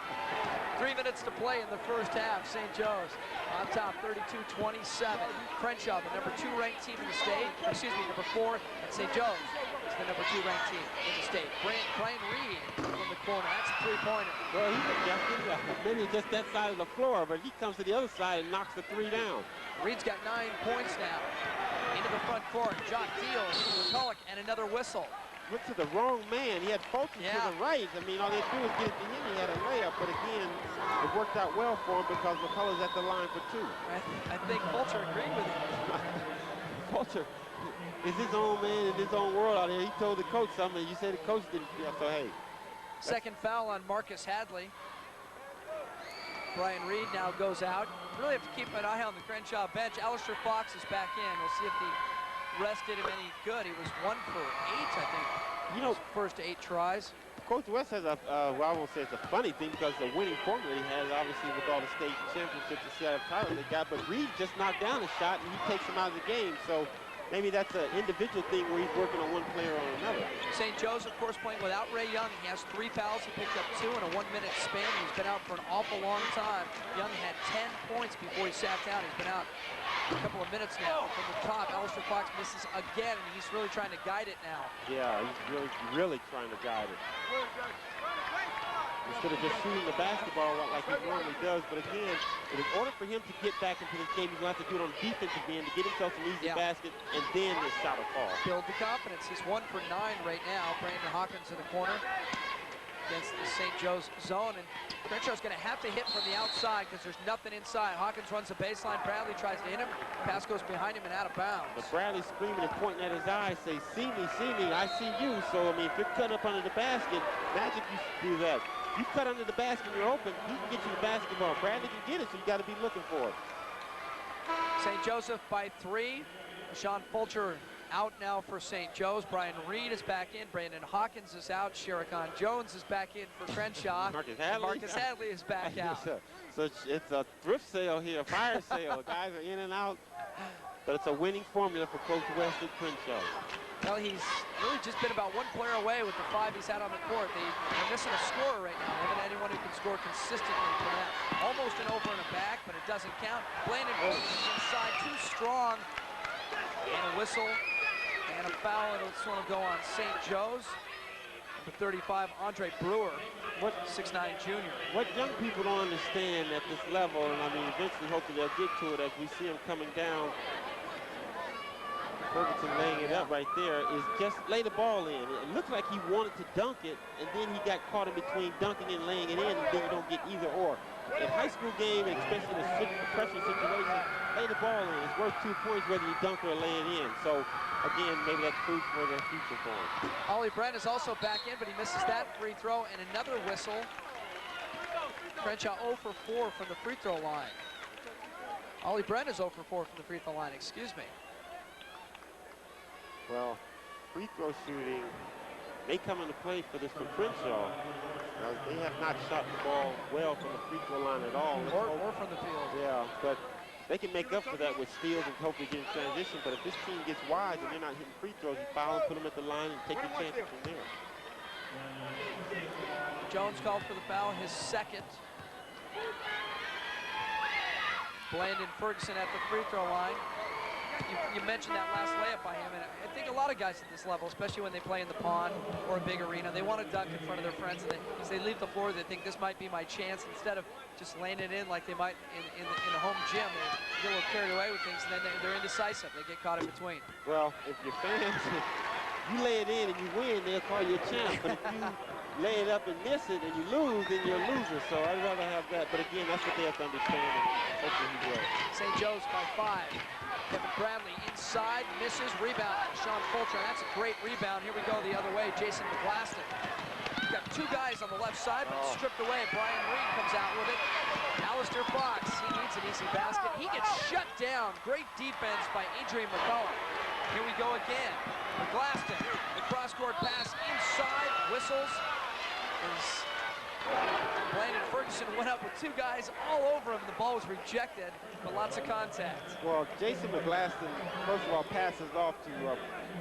3 minutes to play in the first half. St. Joe's on top, 32-27. Crenshaw, the number 2 ranked team in the state. Excuse me, number 4. And St. Joe's is the number 2 ranked team in the state. Brian Reed from the corner. That's a three-pointer. Well, he's adjusted. Maybe just that side of the floor, but he comes to the other side and knocks the 3 down. Reed's got 9 points now. Into the front court. Jock deals to McCulloch and another whistle. Went to the wrong man. He had Fulcher to the right. I mean, all they do is get it to him. He had a layup, but again, it worked out well for him because McCullough's at the line for 2. I think Fulcher agreed with him. Fulcher is his own man in his own world out here. He told the coach something. You say the coach didn't feel, so hey. Second foul on Marcus Hadley. Brian Reed now goes out. Really have to keep an eye on the Crenshaw bench. Alistair Fox is back in. We'll see if the rest did him any good. He was 1 for 8, I think. You know, first 8 tries. Coach West has a, well, I won't say it's a funny thing because the winning formula he has, obviously, with all the state championships and Seattle titles they got, but Reed just knocked down a shot and he takes him out of the game. So maybe that's an individual thing where he's working on one player or another. St. Joe's, of course, playing without Ray Young. He has 3 fouls. He picked up 2 in a 1-minute span. He's been out for an awful long time. Young had 10 points before he sat down. He's been out a couple of minutes now. From the top, Alistair Fox misses again, and he's really trying to guide it now. Yeah, he's really trying to guide it. Instead of just shooting the basketball like he normally does. But again, in order for him to get back into this game, he's going to have to do it on the defensive end to get himself an easy basket, and then his shot will fall. Build the confidence. He's 1 for 9 right now. Brandon Hawkins in the corner against the St. Joe's zone. And Crenshaw's going to have to hit from the outside because there's nothing inside. Hawkins runs the baseline. Bradley tries to hit him. Pass goes behind him and out of bounds. But Bradley screaming and pointing at his eyes, say, see me, I see you. So, I mean, if you're cut up under the basket, Magic used to do that. You cut under the basket, you're open, he can get you the basketball. Bradley can get it, so you got to be looking for it. St. Joseph by 3. Sean Fulcher out now for St. Joe's. Brian Reed is back in. Brandon Hawkins is out. Shericon Jones is back in for Crenshaw. Marcus Hadley is back out. So it's a thrift sale here, a fire sale. The guys are in and out. But it's a winning formula for Coach West at Crenshaw. Well, he's really just been about 1 player away with the 5 he's had on the court. They're missing a scorer right now. They haven't had anyone who can score consistently for them. Almost an over and a back, but it doesn't count. Blandon inside, too strong. And a whistle and a foul, and this one will go on St. Joe's. For 35, Andre Brewer, 6'9" junior. What young people don't understand at this level, and I mean, eventually, hopefully they'll get to it as we see them coming down. Ferguson laying it up right there, is just lay the ball in. It looked like he wanted to dunk it, and then he got caught in between dunking and laying it in, and then you don't get either or. In high school game, especially in a pressure situation, lay the ball in. It's worth 2 points whether you dunk or lay it in. So, again, maybe that's food for the future for him. Ollie Brent is also back in, but he misses that free throw, and another whistle. Crenshaw 0 for 4 from the free throw line. Ollie Brent is 0 for 4 from the free throw line, excuse me. Well, free throw shooting may come into play for this for Crenshaw. They have not shot the ball well from the free throw line at all. Or from the field. Yeah, but they can make up for that with steals and hopefully get in transition. But if this team gets wise and they're not hitting free throws, you foul them, put them at the line, and take your chances from there. Jones called for the foul, his second. Blandon Ferguson at the free throw line. You mentioned that last layup by him, and I think a lot of guys at this level, especially when they play in the pond or a big arena, they want to dunk in front of their friends, and as they leave the floor, they think this might be my chance. Instead of just laying it in like they might in the home gym, they get a little carried away with things, and then they're indecisive. They get caught in between. Well, if your fans, you lay it in and you win, they'll call you a champ. But if you lay it up and miss it and you lose, then you're a loser. So I'd rather have that. But again, that's what they have to understand, and hopefully he will. St. Joe's by 5. Kevin Bradley inside, misses, rebound, Sean Fulcher. That's a great rebound. Here we go the other way, Jason McGlaston. Got two guys on the left side, but stripped away. Brian Reed comes out with it. Alistair Fox, he needs an easy basket. He gets shut down. Great defense by Adrian McCullough. Here we go again. McGlaston, the cross-court pass inside, whistles. Blandon Ferguson went up with two guys all over him. The ball was rejected, but lots of contact. Well, Jason McGlaston, first of all, passes off to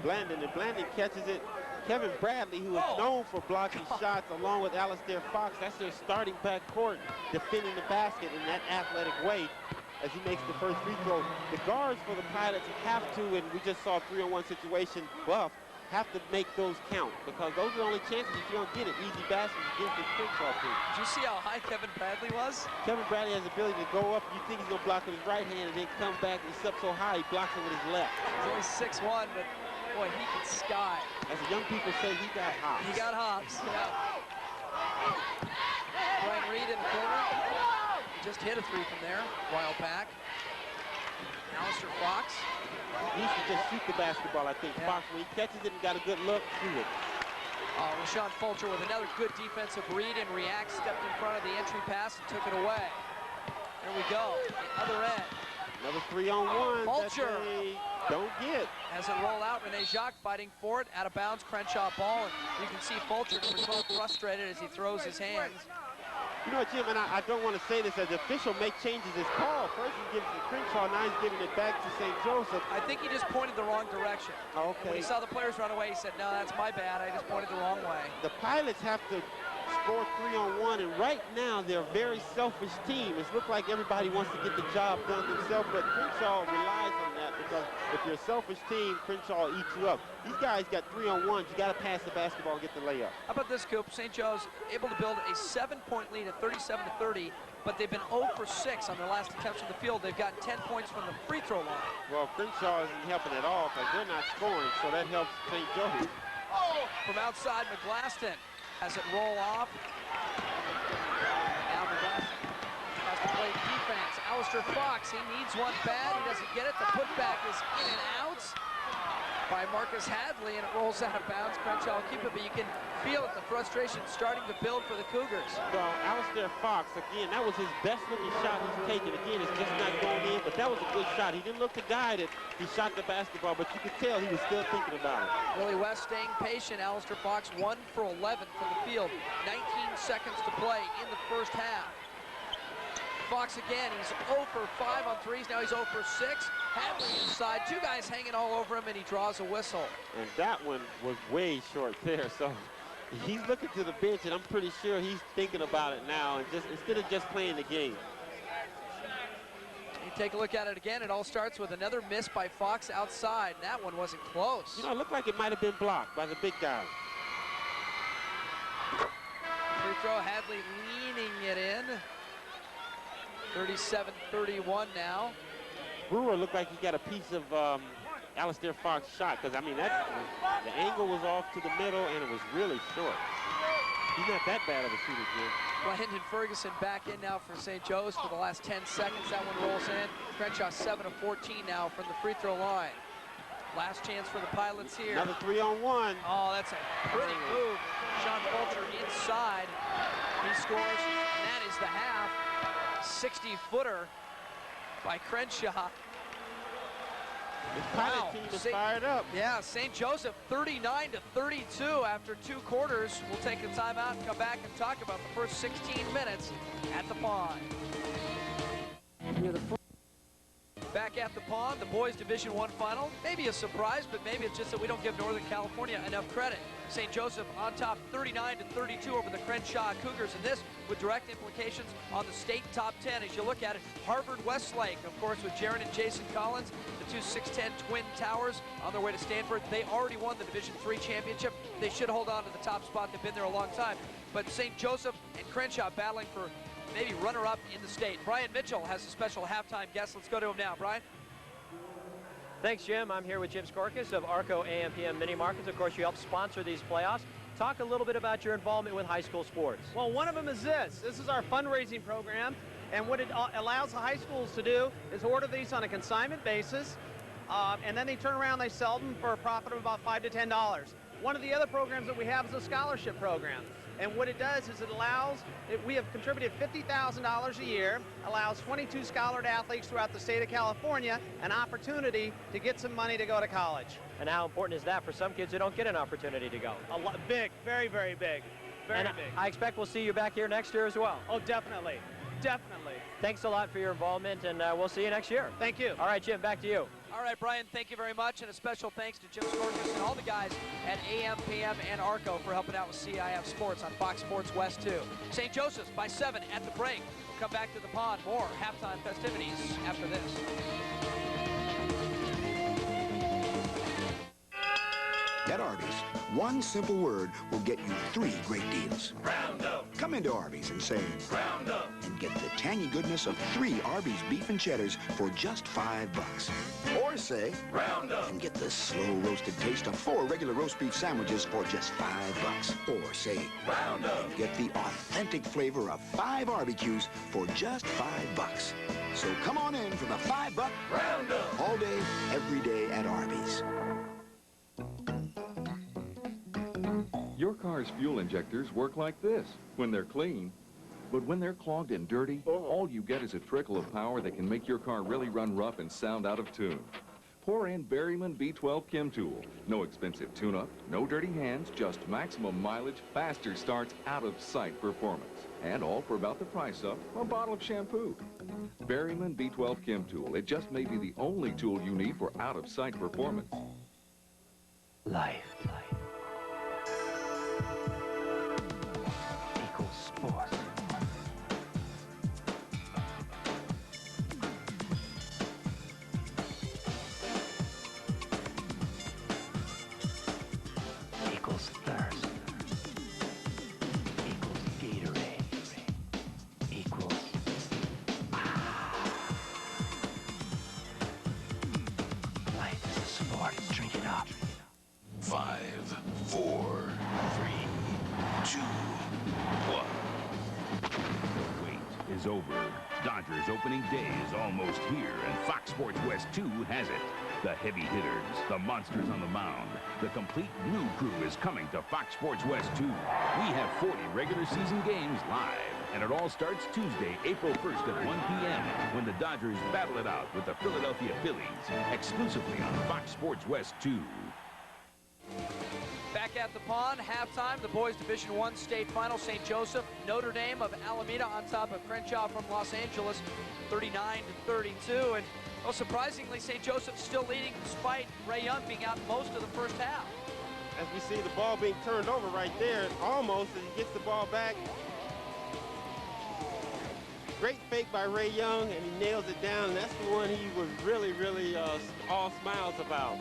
Blandon, and Blandon catches it. Kevin Bradley, who is known for blocking shots, along with Alistair Fox, that's their starting backcourt, defending the basket in that athletic way as he makes the first free throw. The guards for the Pilots have to, and we just saw a 3-on-1 situation, Buff, have to make those count, because those are the only chances if you don't get it. Easy baskets against the Crenshaw team. Did you see how high Kevin Bradley was? Kevin Bradley has the ability to go up. You think he's going to block with his right hand and then come back. He's up so high, he blocks it with his left. He's only 6'1", but boy, he can sky. As the young people say, he got hops. He got hops, yeah. Brian Reed in the corner. He just hit a 3 from there a while back. Alistair Fox. He used to just shoot the basketball, I think. Fox, when he catches it and got a good look, shoot it. Rashawn Fulcher with another good defensive read and react, stepped in front of the entry pass and took it away. There we go, other end. Another 3-on-1 Fulcher. that they don't get. As it roll out, Rene Jacques fighting for it, out of bounds, Crenshaw ball, and you can see Fulcher frustrated as he throws his hands. You know, Jim, and I don't want to say this as the official changes his call. First he gives it to Crenshaw, now he's giving it back to St. Joseph. I think he just pointed the wrong direction. Okay. And when he saw the players run away, he said, no, that's my bad, I just pointed the wrong way. The Pilots have to score 3-on-1, and right now they're a very selfish team. It looks like everybody wants to get the job done themselves, but Crenshaw relies on that, because if you're a selfish team, Crenshaw will eat you up. These guys got 3-on-1s. You got to pass the basketball and get the layup. How about this, Coop? St. Joe's able to build a 7-point lead at 37-30, but they've been 0 for 6 on their last attempts from the field. They've gotten 10 points from the free throw line. Well, Crenshaw isn't helping at all because they're not scoring, so that helps St. Joe's. From outside, McGlaston has it roll off. Now McGlaston has to play defense. Alistair Fox, he needs one bad. He doesn't get it. The putback is in and out by Marcus Hadley, and it rolls out of bounds. Crenshaw will keep it, but you can feel it, the frustration starting to build for the Cougars. Well, Alistair Fox, again, that was his best-looking shot he's taken. Again, it's just not going in, but that was a good shot. He didn't look to guide it. He shot the basketball, but you could tell he was still thinking about it. Willie West staying patient. Alistair Fox 1 for 11 from the field. 19 seconds to play in the first half. Fox again, he's 0 for 5 on threes. Now he's 0 for 6. Hadley inside, two guys hanging all over him, and he draws a whistle. And that one was way short there, so he's looking to the bench, and I'm pretty sure he's thinking about it now, and just instead of just playing the game. You take a look at it again. It all starts with another miss by Fox outside. That one wasn't close. You know, it looked like it might have been blocked by the big guy. throw. Hadley leaning it in. 37-31 now. Brewer looked like he got a piece of Alistair Fox's shot, because, I mean, the angle was off to the middle, and it was really short. He's not that bad of a shooter, Jim. Landon Ferguson back in now for St. Joe's for the last 10 seconds. That one rolls in. Crenshaw 7 of 14 now from the free throw line. Last chance for the Pilots here. Another 3-on-1. Oh, that's a pretty move. Sean Fulcher inside. He scores, and that is the half. 60-footer by Crenshaw. The Pilot team is fired up. Yeah, St. Joseph 39-32 after 2 quarters. We'll take a timeout and come back and talk about the first 16 minutes at the Pond. Back at the Pond, the boys Division I final. Maybe a surprise, but maybe it's just that we don't give Northern California enough credit. St. Joseph on top 39-32 over the Crenshaw Cougars, and this with direct implications on the state top 10. As you look at it, Harvard-Westlake, of course, with Jaron and Jason Collins, the two 6'10" twin towers on their way to Stanford. They already won the Division III championship. They should hold on to the top spot. They've been there a long time. But St. Joseph and Crenshaw battling for maybe runner-up in the state. Brian Mitchell has a special halftime guest. Let's go to him now. Brian? Thanks, Jim. I'm here with Jim Skorkis of Arco AM/PM Mini Markets. Of course, you help sponsor these playoffs. Talk a little bit about your involvement with high school sports. Well, one of them is this. This is our fundraising program, and what it allows the high schools to do is order these on a consignment basis, and then they turn around, they sell them for a profit of about $5 to $10. One of the other programs that we have is a scholarship program. And what it does is it allows, we have contributed $50,000 a year, allows 22 scholared athletes throughout the state of California an opportunity to get some money to go to college. And how important is that for some kids who don't get an opportunity to go? A lot, big, very, very big. Very big. I expect we'll see you back here next year as well. Oh, definitely. Definitely. Thanks a lot for your involvement, and we'll see you next year. Thank you. All right, Jim, back to you. All right, Brian, thank you very much, and a special thanks to Jim Skorkis and all the guys at AM, PM, and Arco for helping out with CIF Sports on Fox Sports West 2. St. Joseph's by 7 at the break. We'll come back to the Pond. More halftime festivities after this. At Arby's, one simple word will get you 3 great deals. Roundup. Come into Arby's and say, Roundup. and get the tangy goodness of 3 Arby's beef and cheddars for just $5. Or say, Roundup. and get the slow roasted taste of 4 regular roast beef sandwiches for just $5. Or say, Roundup. and get the authentic flavor of 5 barbecues for just $5. So come on in for the $5 Roundup. all day, every day at Arby's. Your car's fuel injectors work like this when they're clean. But when they're clogged and dirty, all you get is a trickle of power that can make your car really run rough and sound out of tune. Pour in Berryman B12 Chem Tool. No expensive tune-up, no dirty hands, just maximum mileage, faster starts, out-of-sight performance. And all for about the price of a bottle of shampoo. Berryman B12 Chem Tool. It just may be the only tool you need for out-of-sight performance. Life. Equals sports. Equals thirst. Equals Gatorade. Equals... Life is a sport. Drink it up. 5, 4, 3, 2, 1. Wait is over. Dodgers opening day is almost here, and Fox Sports West 2 has it. The heavy hitters, the monsters on the mound, the complete blue crew is coming to Fox Sports West 2. We have 40 regular season games live, and it all starts Tuesday, April 1st at 1 p.m. when the Dodgers battle it out with the Philadelphia Phillies, exclusively on Fox Sports West 2. Back at the Pond, halftime, the boys Division I state final. St. Joseph, Notre Dame of Alameda on top of Crenshaw from Los Angeles, 39-32. And well, surprisingly, St. Joseph still leading despite Ray Young being out most of the first half. As we see the ball being turned over right there, almost as he gets the ball back. Great fake by Ray Young, and he nails it down. And that's the one he was really, really all smiles about.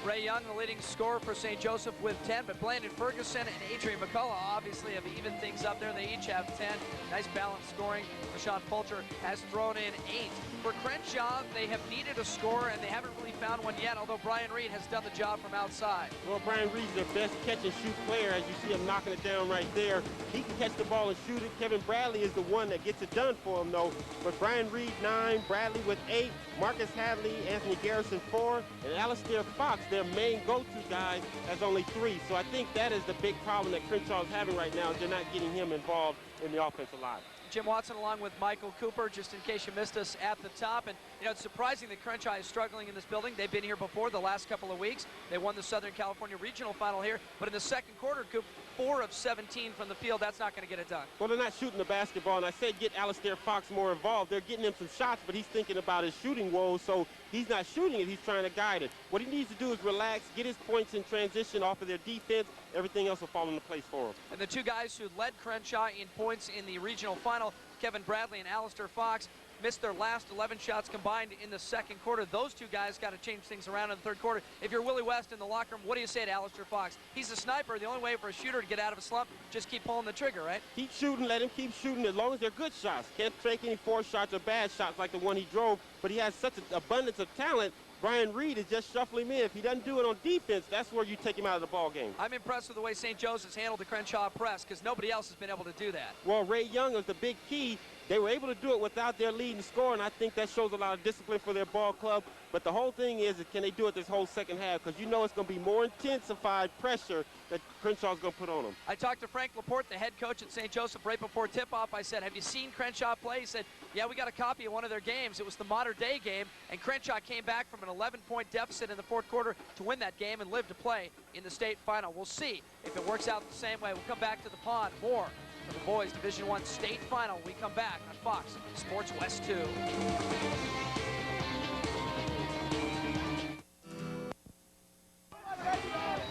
Ray Young, the leading scorer for St. Joseph with 10, but Landon Ferguson and Adrian McCullough obviously have evened things up there. They each each have 10. Nice balanced scoring. Rashawn Fulcher has thrown in 8. For Crenshaw, they have needed a score, and they haven't really found one yet, although Brian Reed has done the job from outside. Well, Brian Reed's their best catch-and-shoot player, as you see him knocking it down right there. He can catch the ball and shoot it. Kevin Bradley is the one that gets it done for him, though. But Brian Reed, 9, Bradley with 8, Marcus Hadley, Anthony Garrison, 4, and Alistair Fox, their main go-to guy, has only 3. So I think that is the big problem that Crenshaw is having right now, is they're not getting him involved in the offensive line. Jim Watson along with Michael Cooper, just in case you missed us at the top. And, you know, it's surprising that Crenshaw is struggling in this building. They've been here before the last couple of weeks. They won the Southern California Regional Final here. But in the second quarter, Coop, 4 of 17 from the field. That's not going to get it done. Well, they're not shooting the basketball, and I said get Alistair Fox more involved. They're getting him some shots, but he's thinking about his shooting woes, so he's not shooting it. He's trying to guide it. What he needs to do is relax, get his points in transition off of their defense. Everything else will fall into place for him. And the two guys who led Crenshaw in points in the regional final, Kevin Bradley and Alistair Fox, missed their last 11 shots combined in the second quarter. Those two guys got to change things around in the third quarter. If you're Willie West in the locker room, what do you say to Alistair Fox? He's a sniper. The only way for a shooter to get out of a slump, just keep pulling the trigger, right? Keep shooting, let him keep shooting as long as they're good shots. Can't take any forced shots or bad shots like the one he drove, but he has such an abundance of talent. Brian Reed is just shuffling him in. If he doesn't do it on defense, that's where you take him out of the ball game. I'm impressed with the way St. Joseph's handled the Crenshaw press, because nobody else has been able to do that. Well, Ray Young is the big key. They were able to do it without their leading scorer, and I think that shows a lot of discipline for their ball club. But the whole thing is can they do it this whole second half? Because you know it's going to be more intensified pressure that Crenshaw's going to put on them. I talked to Frank Laporte, the head coach at St. Joseph, right before tip-off. I said, have you seen Crenshaw play? He said, yeah, we got a copy of one of their games. It was the Mater Dei game, and Crenshaw came back from an 11-point deficit in the fourth quarter to win that game and live to play in the state final. We'll see if it works out the same way. We'll come back to the pond. More for the boys Division I state final when we come back on Fox Sports West 2.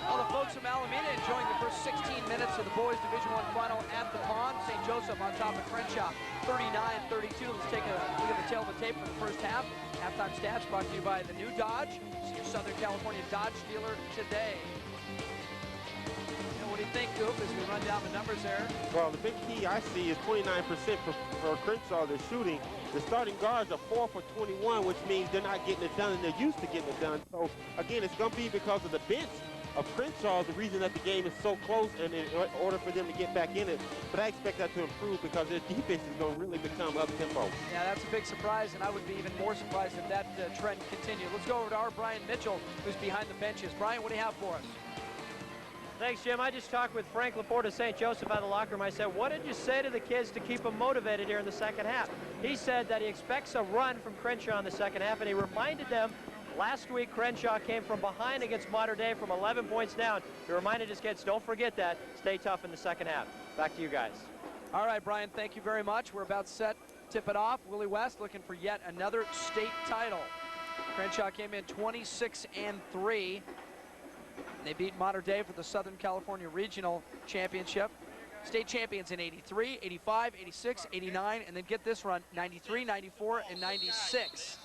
Well, the folks from Alameda enjoying the first 16 minutes of the boys Division I final at the pond. St. Joseph on top of Crenshaw, 39-32. Let's take a look at the tail of the tape for the first half. Halftime stats brought to you by the new Dodge. See your Southern California Dodge dealer today. What do you think, Coop, as we run down the numbers there? Well, the big key I see is 29% for Crenshaw. They're shooting. The starting guards are 4 for 21, which means they're not getting it done, and they're used to getting it done. So, again, it's going to be because of the bench of Crenshaw, the reason that the game is so close, and in order for them to get back in it. But I expect that to improve because their defense is going to really become up-tempo. Yeah, that's a big surprise, and I would be even more surprised if that trend continued. Let's go over to our Brian Mitchell, who's behind the benches. Brian, what do you have for us? Thanks, Jim. I just talked with Frank Laporte of St. Joseph out of the locker room. I said, what did you say to the kids to keep them motivated here in the second half? He said that he expects a run from Crenshaw in the second half, and he reminded them last week Crenshaw came from behind against Mater Dei from 11 points down. He reminded his kids, don't forget that. Stay tough in the second half. Back to you guys. All right, Brian, thank you very much. We're about set to tip it off. Willie West looking for yet another state title. Crenshaw came in 26-3. They beat Mater Dei for the Southern California Regional Championship. State champions in 83, 85, 86, 89, and then get this run, 93, 94, and 96.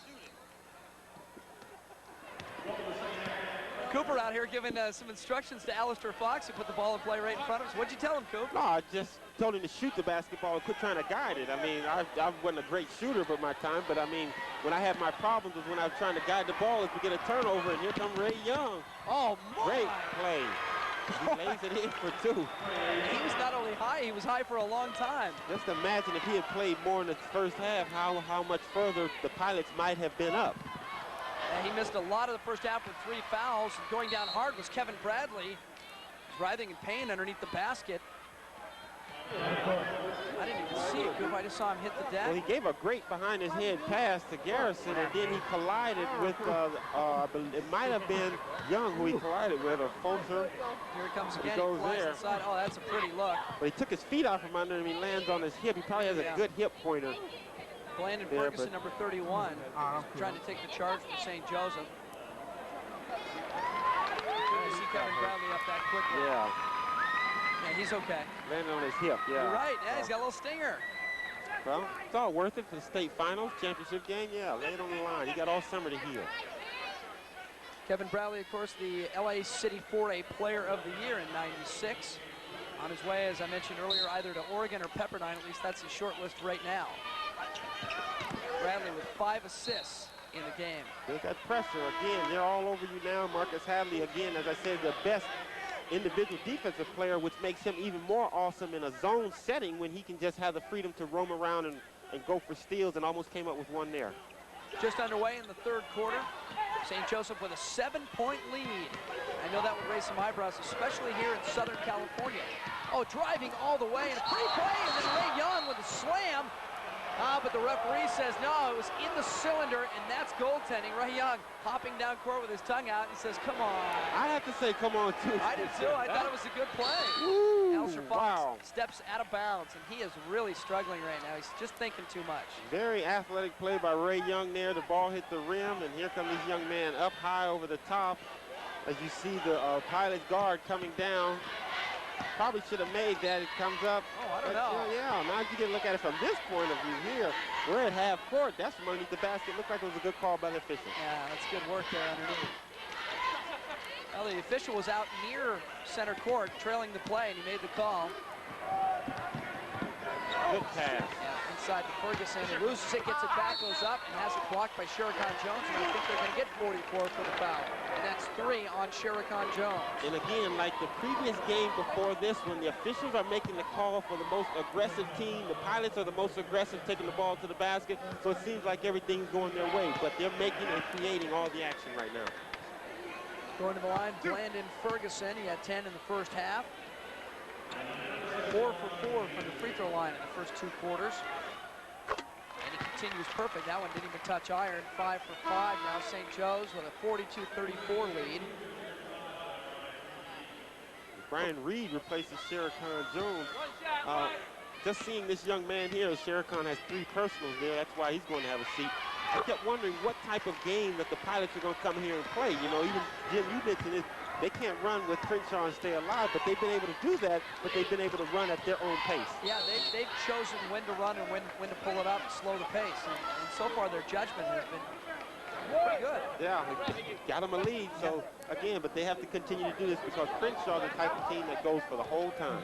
Cooper out here giving some instructions to Alistair Fox who put the ball in play right in front of us. What'd you tell him, Coop? No, I just told him to shoot the basketball and quit trying to guide it. I mean, I wasn't a great shooter for my time, but I mean, when I had my problems was when I was trying to guide the ball as we get a turnover, and here comes Ray Young. Oh, my. Great play. He lays it in for 2. He was not only high, he was high for a long time. Just imagine if he had played more in the first half, how much further the Pilots might have been up. And he missed a lot of the first half with 3 fouls. Going down hard was Kevin Bradley. He's writhing in pain underneath the basket. I didn't even see it, Coop. I just saw him hit the deck. Well, he gave a great behind-his-head pass to Garrison, and then he collided with, it might have been Young who he collided with, or Fulcher. Here it comes again. He goes flies there. Inside. Oh, that's a pretty look. But he took his feet out from under him. He lands on his hip. He probably has a good hip pointer. Landon there, Ferguson, number 31, trying to take the charge for St. Joseph. Good to see Kevin Bradley up that quickly. Yeah. Yeah, he's okay. Landed on his hip, yeah. You're right. Yeah, he's got a little stinger. Well, it's all worth it for the state finals, championship game. Yeah, lay it on the line. He got all summer to heal. Kevin Bradley, of course, the LA City 4A Player of the Year in '96. On his way, as I mentioned earlier, either to Oregon or Pepperdine. At least that's his short list right now. Bradley with 5 assists in the game. There's that pressure. Again, they're all over you now. Marcus Hadley, again, as I said, the best individual defensive player, which makes him even more awesome in a zone setting when he can just have the freedom to roam around and go for steals, and almost came up with one there. Just underway in the third quarter. St. Joseph with a 7-point lead. I know that would raise some eyebrows, especially here in Southern California. Oh, driving all the way, and a free play, and then Ray Young with a slam. But the referee says, no, it was in the cylinder, and that's goaltending. Ray Young hopping down court with his tongue out. He says, come on. I have to say, come on, too. I did, too. I thought it was a good play. Elser Fox steps out of bounds, and he is really struggling right now. He's just thinking too much. Very athletic play by Ray Young there. The ball hit the rim, and here comes this young man up high over the top. As you see the Pilot's guard coming down. Probably should have made that. It comes up. Oh, I don't know. Yeah, now you can look at it from this point of view here. We're at half court. That's from underneath the basket. Looked like it was a good call by the official. Yeah, that's good work there underneath. Well, the official was out near center court, trailing the play, and he made the call. Good pass. Yeah, inside to Ferguson. He loses it, gets it back, goes up, and has it blocked by Sherricon Jones, and I think they're going to get 44 for the foul. And that's 3 on Sherricon Jones. And again, like the previous game before this one, the officials are making the call for the most aggressive team. The Pilots are the most aggressive, taking the ball to the basket, so it seems like everything's going their way, but they're making and creating all the action right now. Going to the line, Blandon Ferguson. He had 10 in the first half. 4 for 4 from the free throw line in the first 2 quarters. And he continues perfect. That one didn't even touch iron. 5 for 5 now. St. Joe's with a 42-34 lead. Brian Reed replaces Sherricon Jones. Just seeing this young man here, Sherricon has 3 personals there. That's why he's going to have a seat. I kept wondering what type of game that the Pilots are going to come here and play. You know, even Jim, you mentioned it. They can't run with Crenshaw and stay alive, but they've been able to do that, but they've been able to run at their own pace. Yeah, they've chosen when to run and when to pull it up and slow the pace. And so far, their judgment has been pretty good. Yeah, got them a lead, so again, but they have to continue to do this because Crenshaw is the type of team that goes for the whole time.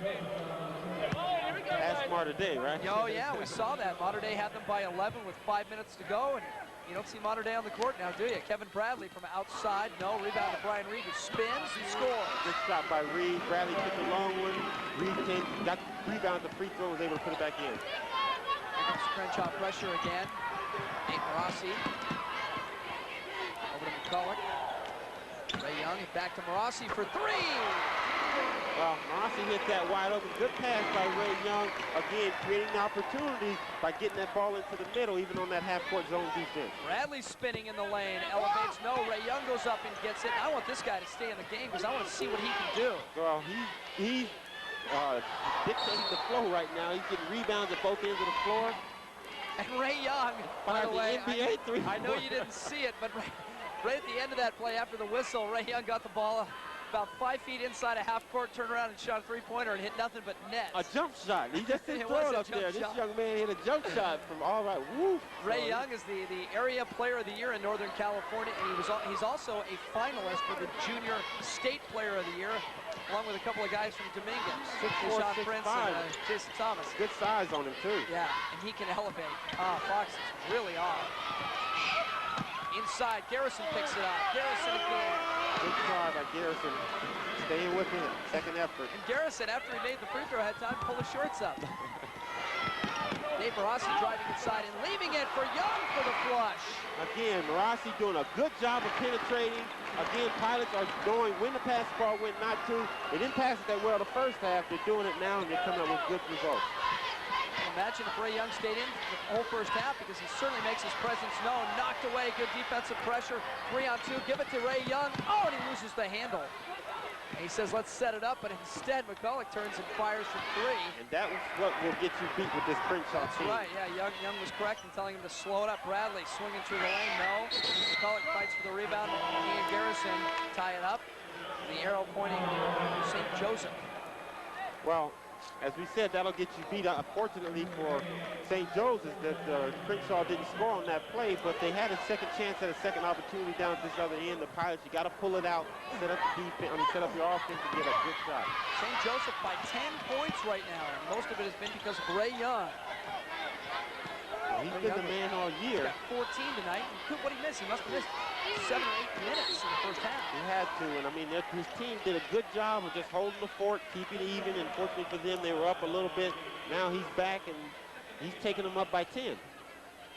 Ask Mater Dei, right? Oh, yeah, we saw that. Mater Dei had them by 11 with 5 minutes to go, and you don't see Mater Dei on the court now, do you? Kevin Bradley from outside. No, rebound to Brian Reed, who spins and scores. Good shot by Reed. Bradley took the long one. Reed got the rebound, the free throw, was able to put it back in. Here comes Crenshaw pressure again. Nate Marassi. Over to McCulloch. Ray Young, back to Marassi for 3. Well, Marassi hit that wide open. Good pass by Ray Young. Again, creating the opportunities by getting that ball into the middle, even on that half-court zone defense. Bradley spinning in the lane, elevates. No, Ray Young goes up and gets it. I want this guy to stay in the game because I want to see what he can do. Well, he's dictating the flow right now. He's getting rebounds at both ends of the floor. And Ray Young, by the way, NBA I know you didn't see it, but right at the end of that play after the whistle, Ray Young got the ball about 5 feet inside a half court, turned around and shot a 3-pointer and hit nothing but net. A jump shot. He just didn't throw it up there. This young man hit a jump shot from all right. Woo. Ray Young is the area player of the year in Northern California, and he's also a finalist for the junior state player of the year, along with a couple of guys from Dominguez. 6'4", 6'5". Prince and Jason Thomas. Good size on him, too. Yeah, and he can elevate. Fox is really off. Inside, Garrison picks it up. Garrison again. Good try by Garrison. Staying with him. Second effort. And Garrison, after he made the free throw, had time to pull his shorts up. Dave Marassi driving inside and leaving it for Young for the flush. Again, Marassi doing a good job of penetrating. Again, Pilots are going when to pass the ball, when not to. They didn't pass it that well the first half. They're doing it now, and they're coming up with good results. Imagine if Ray Young stayed in the whole first half, because he certainly makes his presence known. Knocked away, good defensive pressure. 3-on-2, give it to Ray Young. Oh, and he loses the handle. And he says, let's set it up, but instead McCulloch turns and fires for 3. And that was what will get you beat with this Crenshaw team. That's right, yeah, Young was correct in telling him to slow it up. Bradley swinging through the lane, no. McCulloch fights for the rebound, and he and Garrison tie it up. The arrow pointing to St. Joseph. Well, as we said, that'll get you beat up. Unfortunately for St. Joe's is that Crenshaw didn't score on that play, but they had a second chance at a second opportunity down at this other end. The Pilots, you got to pull it out, set up the defense, set up your offense to get a good shot. St. Joseph by 10 points right now, and most of it has been because of Ray Young. He's been the man all year. He got 14 tonight. What did he miss? He must have missed 7 or 8 minutes in the first half. He had to, and I mean, his team did a good job of just holding the fort, keeping it even, and fortunately for them, they were up a little bit. Now he's back, and he's taking them up by 10.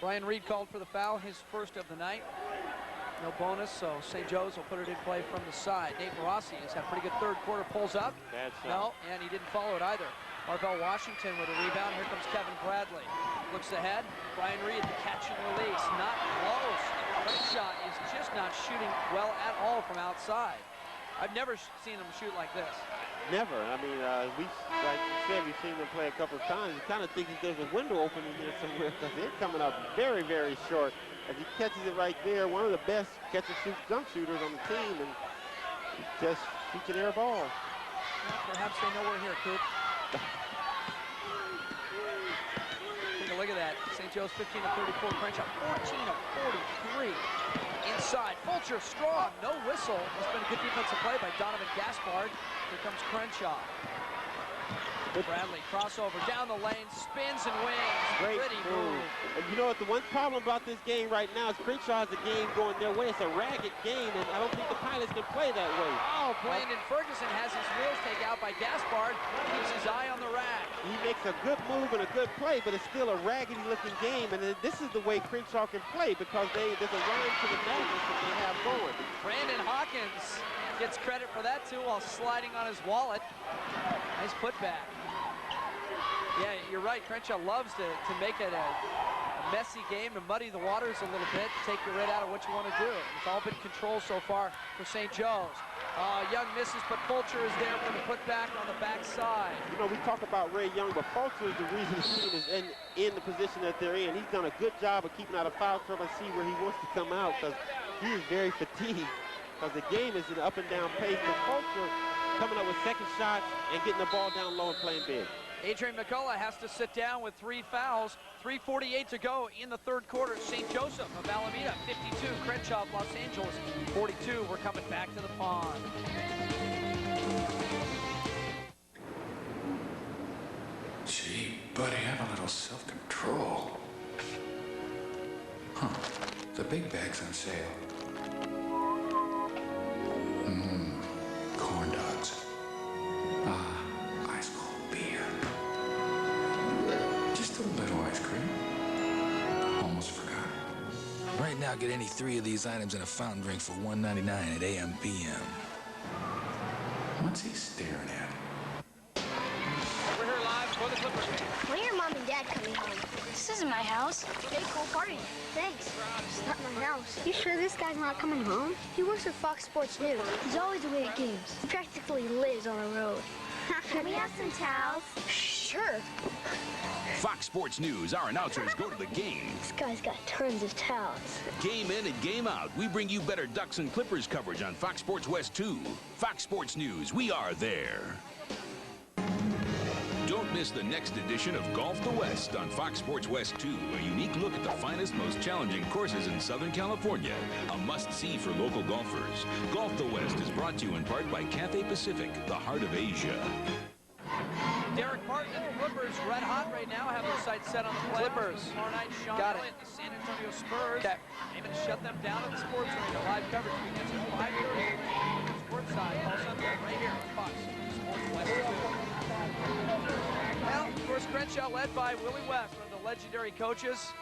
Brian Reed called for the foul, his first of the night. No bonus, so St. Joe's will put it in play from the side. Nate Marossi has had a pretty good third quarter, pulls up. Bad shot. No, and he didn't follow it either. Marvell Washington with a rebound. Here comes Kevin Bradley. Looks ahead. Brian Reed, the catch and release. Not close. Crenshaw is just not shooting well at all from outside. I've never seen him shoot like this. Never. I mean, like you said, we've seen them play a couple of times. You kind of think that there's a window open in here somewhere because they're coming up very, very short. As he catches it right there, one of the best catch-and-shoot jump shooters on the team, and just shoots an air ball. Well, perhaps they know we're here, Coop. Take a look at that. St. Joe's 15 of 34, Crenshaw 14 of 43. Inside, Fulcher strong, no whistle. It's been a good defensive play by Donovan Gaspard. Here comes Crenshaw. Bradley, crossover, down the lane, spins and wings. Great Pretty move. And you know what, the one problem about this game right now is Crenshaw has a game going their way. It's a ragged game, and I don't think the Pilots can play that way. Oh, Brandon Ferguson has his wheels taken out by Gaspard. Keeps his eye on the rack. He makes a good move and a good play, but it's still a raggedy-looking game, and this is the way Crenshaw can play because there's a rhyme to the madness that they have going. Brandon Hawkins gets credit for that, too, while sliding on his wallet. Nice putback. Yeah, you're right. Crenshaw loves to make it a messy game, to muddy the waters a little bit, to take your red out of what you want to do. It's all been controlled so far for St. Joe's. Young misses, but Fulcher is there for the putback on the backside. You know, we talk about Ray Young, but Fulcher is the reason the team is in the position that they're in. He's done a good job of keeping out of foul trouble and see where he wants to come out because he is very fatigued because the game is an up and down pace. But Fulcher coming up with second shots and getting the ball down low and playing big. Adrian McCullough has to sit down with 3 fouls. 3:48 to go in the third quarter. St. Joseph of Alameda, 52. Crenshaw of Los Angeles, 42. We're coming back to the pond. Gee, buddy, have a little self-control. Huh. The big bag's on sale. Corn dogs. Ice cold beer. Just a little ice cream. Almost forgot. Right now, get any 3 of these items in a fountain drink for $1.99 at AM/PM. What's he staring at? We're here live for the Clippers game. When are your mom and dad coming home? This isn't my house. Hey, cool party. Thanks. It's not my house. You sure this guy's not coming home? He works at Fox Sports News. He's always away at games. He practically lives on the road. Can we have some towels? Sure. Fox Sports News, our announcers go to the game. This guy's got tons of towels. Game in and game out, we bring you better Ducks and Clippers coverage on Fox Sports West 2. Fox Sports News, we are there. Don't miss the next edition of Golf the West on Fox Sports West 2, a unique look at the finest, most challenging courses in Southern California. A must-see for local golfers. Golf the West is brought to you in part by Cathay Pacific, the heart of Asia. Derek Martin and the Clippers red hot right now, have their sights set on the Clippers. Tomorrow night, Sean Elliott, the San Antonio Spurs. Aiming to shut them down at the sports arena. Live coverage begins at 5:30. Sports side, all Sunday, right here on Fox Sports West 2. Well, of course, Crenshaw led by Willie West, one of the legendary coaches.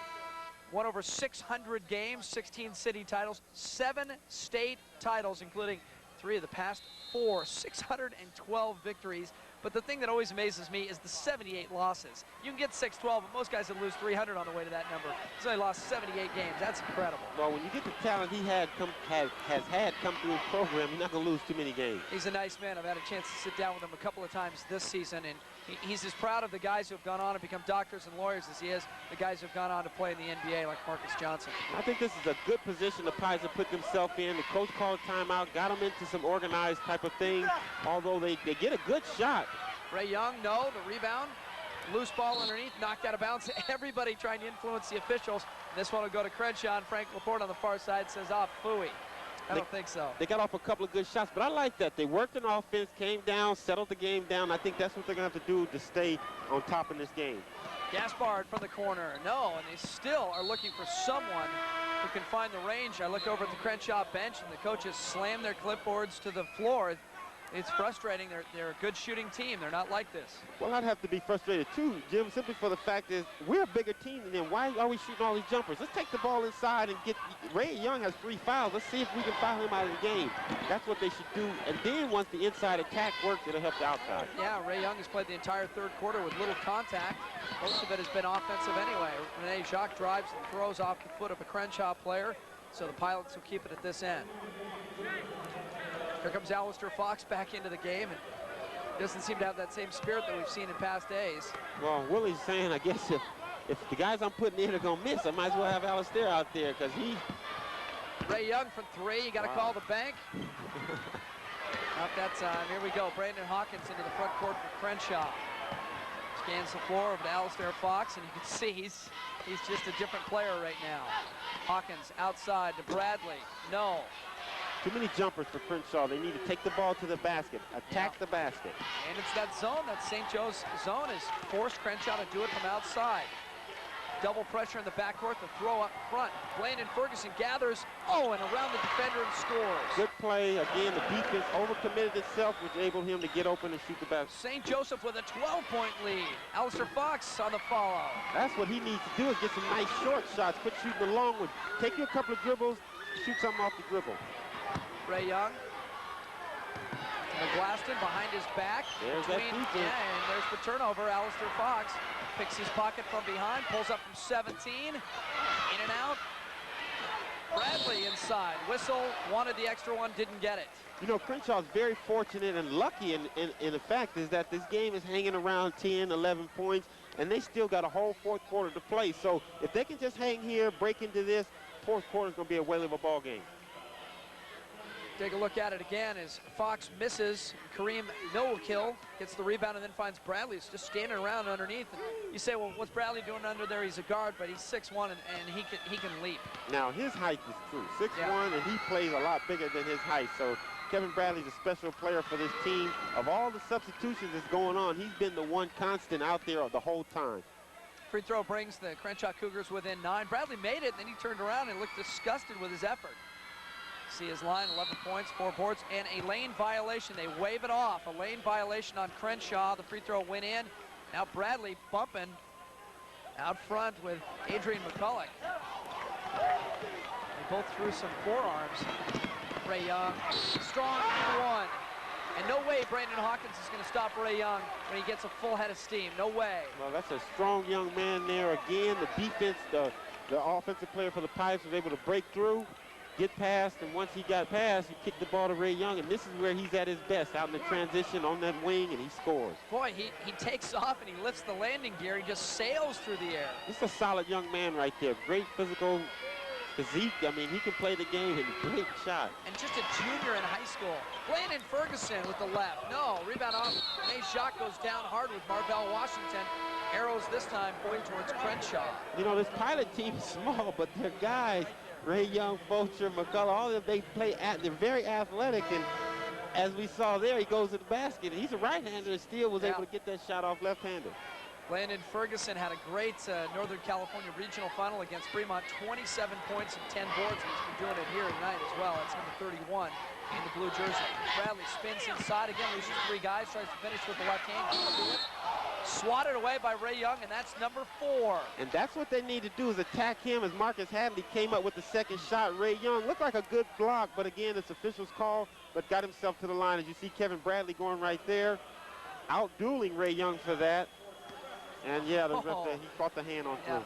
Won over 600 games, 16 city titles, 7 state titles, including 3 of the past 4, 612 victories. But the thing that always amazes me is the 78 losses. You can get 612, but most guys would lose 300 on the way to that number. He's only lost 78 games. That's incredible. Well, when you get the talent he has had come through his program, you're not going to lose too many games. He's a nice man. I've had a chance to sit down with him a couple of times this season, and he's as proud of the guys who have gone on and become doctors and lawyers as he is the guys who have gone on to play in the NBA, like Marcus Johnson. I think this is a good position the Pies have put themselves in. The coach called timeout, got them into some organized type of thing, although they get a good shot. Ray Young, no, the rebound. Loose ball underneath, knocked out of bounds. Everybody trying to influence the officials. This one will go to Crenshaw, and Frank Laporte on the far side says, phooey. I don't think so. They got off a couple of good shots, but I like that. They worked an offense, came down, settled the game down. I think that's what they're going to have to do to stay on top in this game. Gaspard from the corner, no, and they still are looking for someone who can find the range. I look over at the Crenshaw bench, and the coaches slam their clipboards to the floor. It's frustrating. They're a good shooting team. They're not like this. Well, I'd have to be frustrated too, Jim, simply for the fact is we're a bigger team than them. Why are we shooting all these jumpers? Let's take the ball inside and get Ray Young has 3 fouls. Let's see if we can foul him out of the game. That's what they should do. And then once the inside attack works, it'll help the outside. Yeah, Ray Young has played the entire third quarter with little contact. Most of it has been offensive anyway. Rene Jacques drives and throws off the foot of a Crenshaw player, so the Pilots will keep it at this end. Here comes Alistair Fox back into the game, and doesn't seem to have that same spirit that we've seen in past days. Well, Willie's saying, I guess if the guys I'm putting in are going to miss, I might as well have Alistair out there because he... Ray Young from 3. You got to call the bank. Not that time. Here we go. Brandon Hawkins into the front court for Crenshaw. Scans the floor over to Alistair Fox, and you can see he's just a different player right now. Hawkins outside to Bradley. No. Too many jumpers for Crenshaw. They need to take the ball to the basket, attack the basket. And it's that zone, that St. Joe's zone has forced Crenshaw to do it from outside. Double pressure in the backcourt, the throw up front. Blandon Ferguson gathers, and around the defender and scores. Good play. Again, the defense overcommitted itself, which enabled him to get open and shoot the basket. St. Joseph with a 12-point lead. Alistair Fox on the follow. That's what he needs to do is get some nice short shots. Quit shooting the long one. Take you a couple of dribbles, shoot something off the dribble. Ray Young. McGlaston behind his back. There's that defense. And there's the turnover. Alistair Fox picks his pocket from behind, pulls up from 17. In and out. Bradley inside. Whistle, wanted the extra one, didn't get it. You know, Crenshaw's very fortunate and lucky in the fact is that this game is hanging around 10, 11 points, and they still got a whole fourth quarter to play. So if they can just hang here, break into this, fourth quarter is going to be a whale of a ball game. Take a look at it again as Fox misses. Kareem Millkill gets the rebound and then finds Bradley. He's just standing around underneath. And you say, well, what's Bradley doing under there? He's a guard, but he's 6'1", and he can leap. Now, his height is true. 6'1", and he plays a lot bigger than his height. So Kevin Bradley's a special player for this team. Of all the substitutions that's going on, he's been the one constant out there the whole time. Free throw brings the Crenshaw Cougars within 9. Bradley made it, and then he turned around and looked disgusted with his effort. See his line, 11 points, 4 boards, and a lane violation. They wave it off. A lane violation on Crenshaw. The free throw went in. Now Bradley bumping out front with Adrian McCulloch. They both threw some forearms. Ray Young, strong one. And no way Brandon Hawkins is going to stop Ray Young when he gets a full head of steam. No way. Well, that's a strong young man there. Again, the defense, the offensive player for the Pirates was able to break through, get past, and once he got past, he kicked the ball to Ray Young, and this is where he's at his best, out in the transition on that wing, and he scores. Boy, he takes off and he lifts the landing gear. He just sails through the air. This is a solid young man right there. Great physical physique. I mean, he can play the game, and great shot. And just a junior in high school. Blandon Ferguson with the left. No, rebound off. May shot goes down hard with Marvell Washington. Arrows this time pointing towards Crenshaw. You know, this Pilot team is small, but their guys, Ray Young, Fulcher, McCullough, all of them, they play they're very athletic, and as we saw there, he goes to the basket. He's a right-hander and still was able to get that shot off left-handed. Blandon Ferguson had a great Northern California regional final against Fremont, 27 points and 10 boards, and he's been doing it here tonight as well. That's number 31 in the blue jersey. Bradley spins inside again, loses 3 guys, tries to finish with the left hand. Swatted away by Ray Young, and that's number 4. And that's what they need to do is attack him as Marcus Hadley came up with the second shot. Ray Young looked like a good block, but again, it's officials' call, but got himself to the line. As you see Kevin Bradley going right there, out-dueling Ray Young for that. And yeah, he caught the hand on through.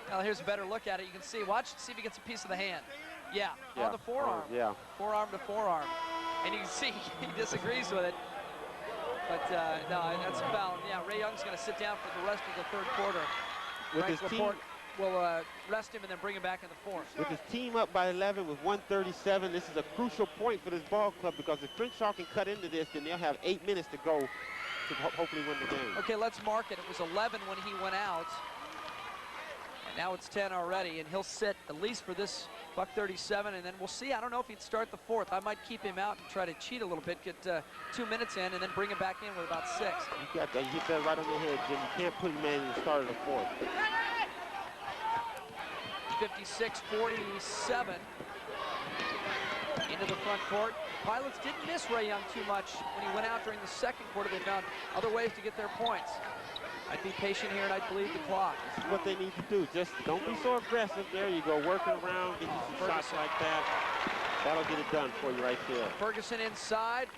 Well, here's a better look at it. You can see, see if he gets a piece of the hand. Yeah, on the forearm. Forearm to forearm. And you can see he disagrees with it. But no, that's a foul. Yeah, Ray Young's going to sit down for the rest of the third quarter. With his team, will rest him and then bring him back in the fourth. With his team up by 11 with 1:37, this is a crucial point for this ball club because if Crenshaw can cut into this, then they'll have 8 minutes to go to hopefully win the game. Okay, let's mark it. It was 11 when he went out. And now it's 10 already, and he'll sit at least for this buck 37, and then we'll see. I don't know if he'd start the fourth. I might keep him out and try to cheat a little bit, get 2 minutes in, and then bring him back in with about 6. You got that. You hit that right on the head, Jim. You can't put him in the start of the fourth. 56-47 into the front court. Pilots didn't miss Ray Young too much when he went out during the second quarter. They found other ways to get their points. I'd be patient here, and I'd bleed the clock. This is what they need to do. Just don't be so aggressive. There you go, working around, get you some shots like that. That'll get it done for you right there. Ferguson inside.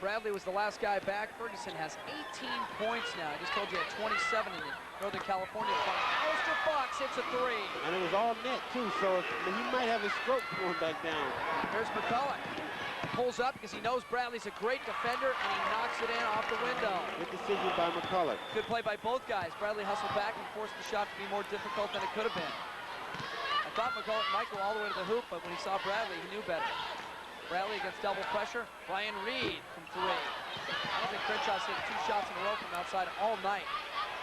Bradley was the last guy back. Ferguson has 18 points now. I just told you he had 27 in the Northern California final. Alistair Fox hits a 3. And it was all net, too, so he might have his stroke going back down. Here's McCulloch. Pulls up because he knows Bradley's a great defender, and he knocks it in off the window. Good decision by McCulloch. Good play by both guys. Bradley hustled back and forced the shot to be more difficult than it could have been. I thought McCulloch might go all the way to the hoop, but when he saw Bradley, he knew better. Bradley against double pressure. Brian Reed from 3. I don't think Crenshaw's hit 2 shots in a row from outside all night.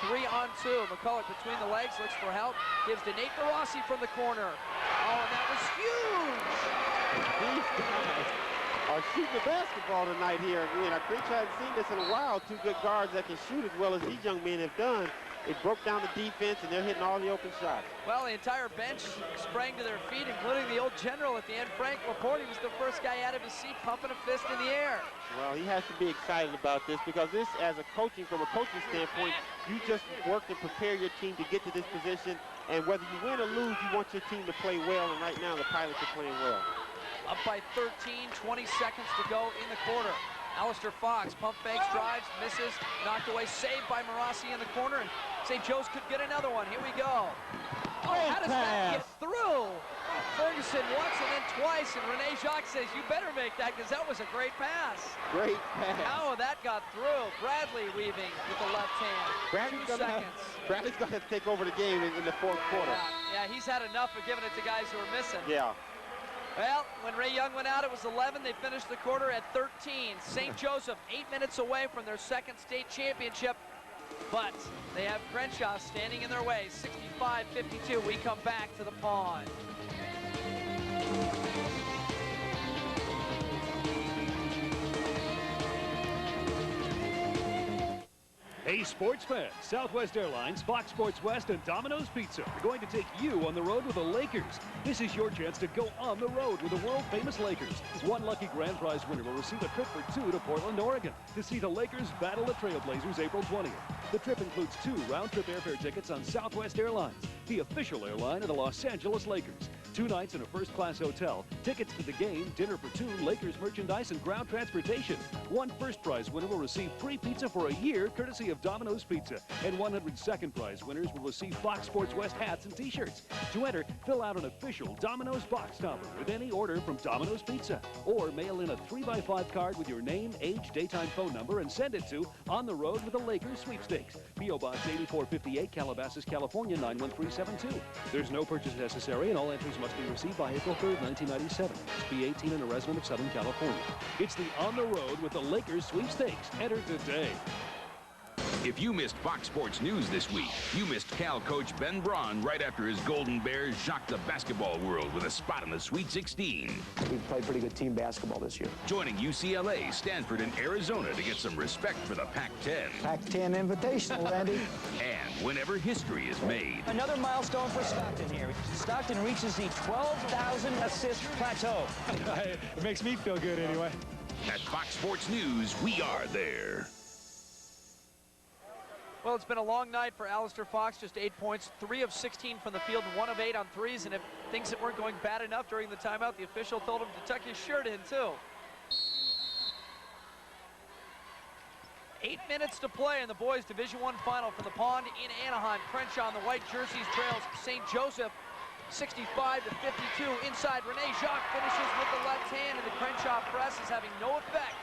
3 on 2. McCulloch between the legs, looks for help. Gives to Nate Barossi from the corner. Oh, and that was huge! These guys are shooting the basketball tonight here. Again, I haven't seen this in a while. 2 good guards that can shoot as well as these young men have done. It broke down the defense, and they're hitting all the open shots. Well, the entire bench sprang to their feet, including the old general at the end, Frank Laporte. He was the first guy out of his seat, pumping a fist in the air. Well, he has to be excited about this because this, from a coaching standpoint, you just work and prepare your team to get to this position. And whether you win or lose, you want your team to play well. And right now, the Pilots are playing well. Up by 13, 20 seconds to go in the quarter. Alistair Fox, pump fakes, drives, misses, knocked away, saved by Marassi in the corner, and St. Joe's could get another one. Here we go. Oh, how does that get through? Ferguson once and then twice, and Rene Jacques says, you better make that because that was a great pass. Great pass. How that got through. Bradley weaving with the left hand. Bradley's 2 seconds. Bradley's going to have to take over the game in the fourth quarter. Yeah, he's had enough of giving it to guys who are missing. Yeah. Well, when Ray Young went out, it was 11. They finished the quarter at 13. St. Joseph, 8 minutes away from their second state championship. But they have Crenshaw standing in their way. 65-52. We come back to the pond. Hey, sports fans, Southwest Airlines, Fox Sports West, and Domino's Pizza are going to take you on the road with the Lakers. This is your chance to go on the road with the world-famous Lakers. One lucky grand prize winner will receive a trip for 2 to Portland, Oregon to see the Lakers battle the Trailblazers April 20th. The trip includes 2 round-trip airfare tickets on Southwest Airlines, the official airline of the Los Angeles Lakers. 2 nights in a first-class hotel, tickets to the game, dinner for 2, Lakers merchandise, and ground transportation. One first prize winner will receive free pizza for a year, courtesy of Domino's Pizza. And 100 second prize winners will receive Fox Sports West hats and t-shirts. To enter, fill out an official Domino's box topper with any order from Domino's Pizza. Or mail in a 3x5 card with your name, age, daytime phone number, and send it to On the Road with the Lakers Sweepstakes. P.O. Box 8458, Calabasas, California, 91372. There's no purchase necessary, and all entries must be received by April 3rd, 1997. Must be 18 and a resident of Southern California. It's the On the Road with the Lakers Sweepstakes. Enter today. If you missed Fox Sports News this week, you missed Cal coach Ben Braun right after his Golden Bears shocked the basketball world with a spot in the Sweet 16. We've played pretty good team basketball this year. Joining UCLA, Stanford, and Arizona to get some respect for the Pac-10. Pac-10 Invitational, Randy. And whenever history is made. Another milestone for Stockton here. Stockton reaches the 12,000 assist plateau. It makes me feel good anyway. At Fox Sports News, we are there. Well, it's been a long night for Alistair Fox, just 8 points, 3 of 16 from the field, 1 of 8 on threes, and if things that weren't going bad enough during the timeout, the official told him to tuck his shirt in, too. 8 minutes to play in the boys' Division I final for the Pond in Anaheim. Crenshaw in the white jerseys trails St. Joseph 65-52. Inside, Rene Jacques finishes with the left hand, and the Crenshaw press is having no effect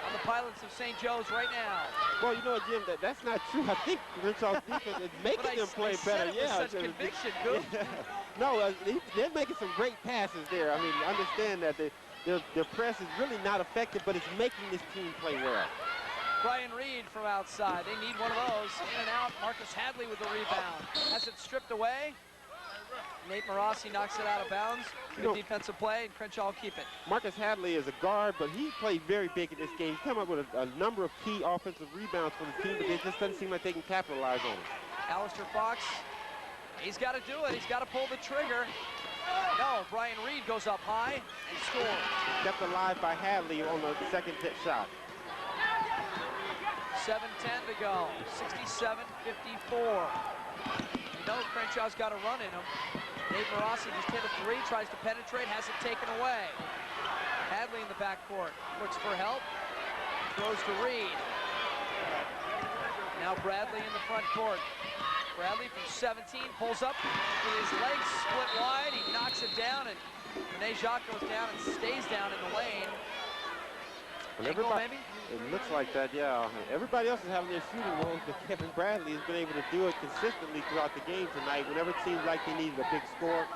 on the Pilots of St. Joe's right now. Well, you know what, Jim, that's not true. I think Crenshaw's defense is making them play better. Yeah, with such conviction, Coop. Yeah. No, they're making some great passes there. I mean, understand that their press is really not effective, but it's making this team play well. Brian Reed from outside. They need one of those. In and out. Marcus Hadley with the rebound. Has it stripped away. Nate Marassi knocks it out of bounds. Good defensive play, and Crenshaw will keep it. Marcus Hadley is a guard, but he played very big in this game. He's come up with a number of key offensive rebounds for the team, but it just doesn't seem like they can capitalize on it. Alistair Fox, he's got to do it. He's got to pull the trigger. No, Brian Reed goes up high and scores. Kept alive by Hadley on the second hit shot. 7:10 to go. 67-54. You know Crenshaw's got a run in him. Nate Marassi just hit a three, tries to penetrate, has it taken away. Hadley in the backcourt, looks for help, throws to Reed. Now Bradley in the front court. Bradley from 17 pulls up with his legs split wide. He knocks it down, and Rene Jacques goes down and stays down in the lane. Everybody, it looks like that, yeah. Everybody else is having their shooting woes, but Kevin Bradley has been able to do it consistently throughout the game tonight. Whenever it seems like he needed a big score,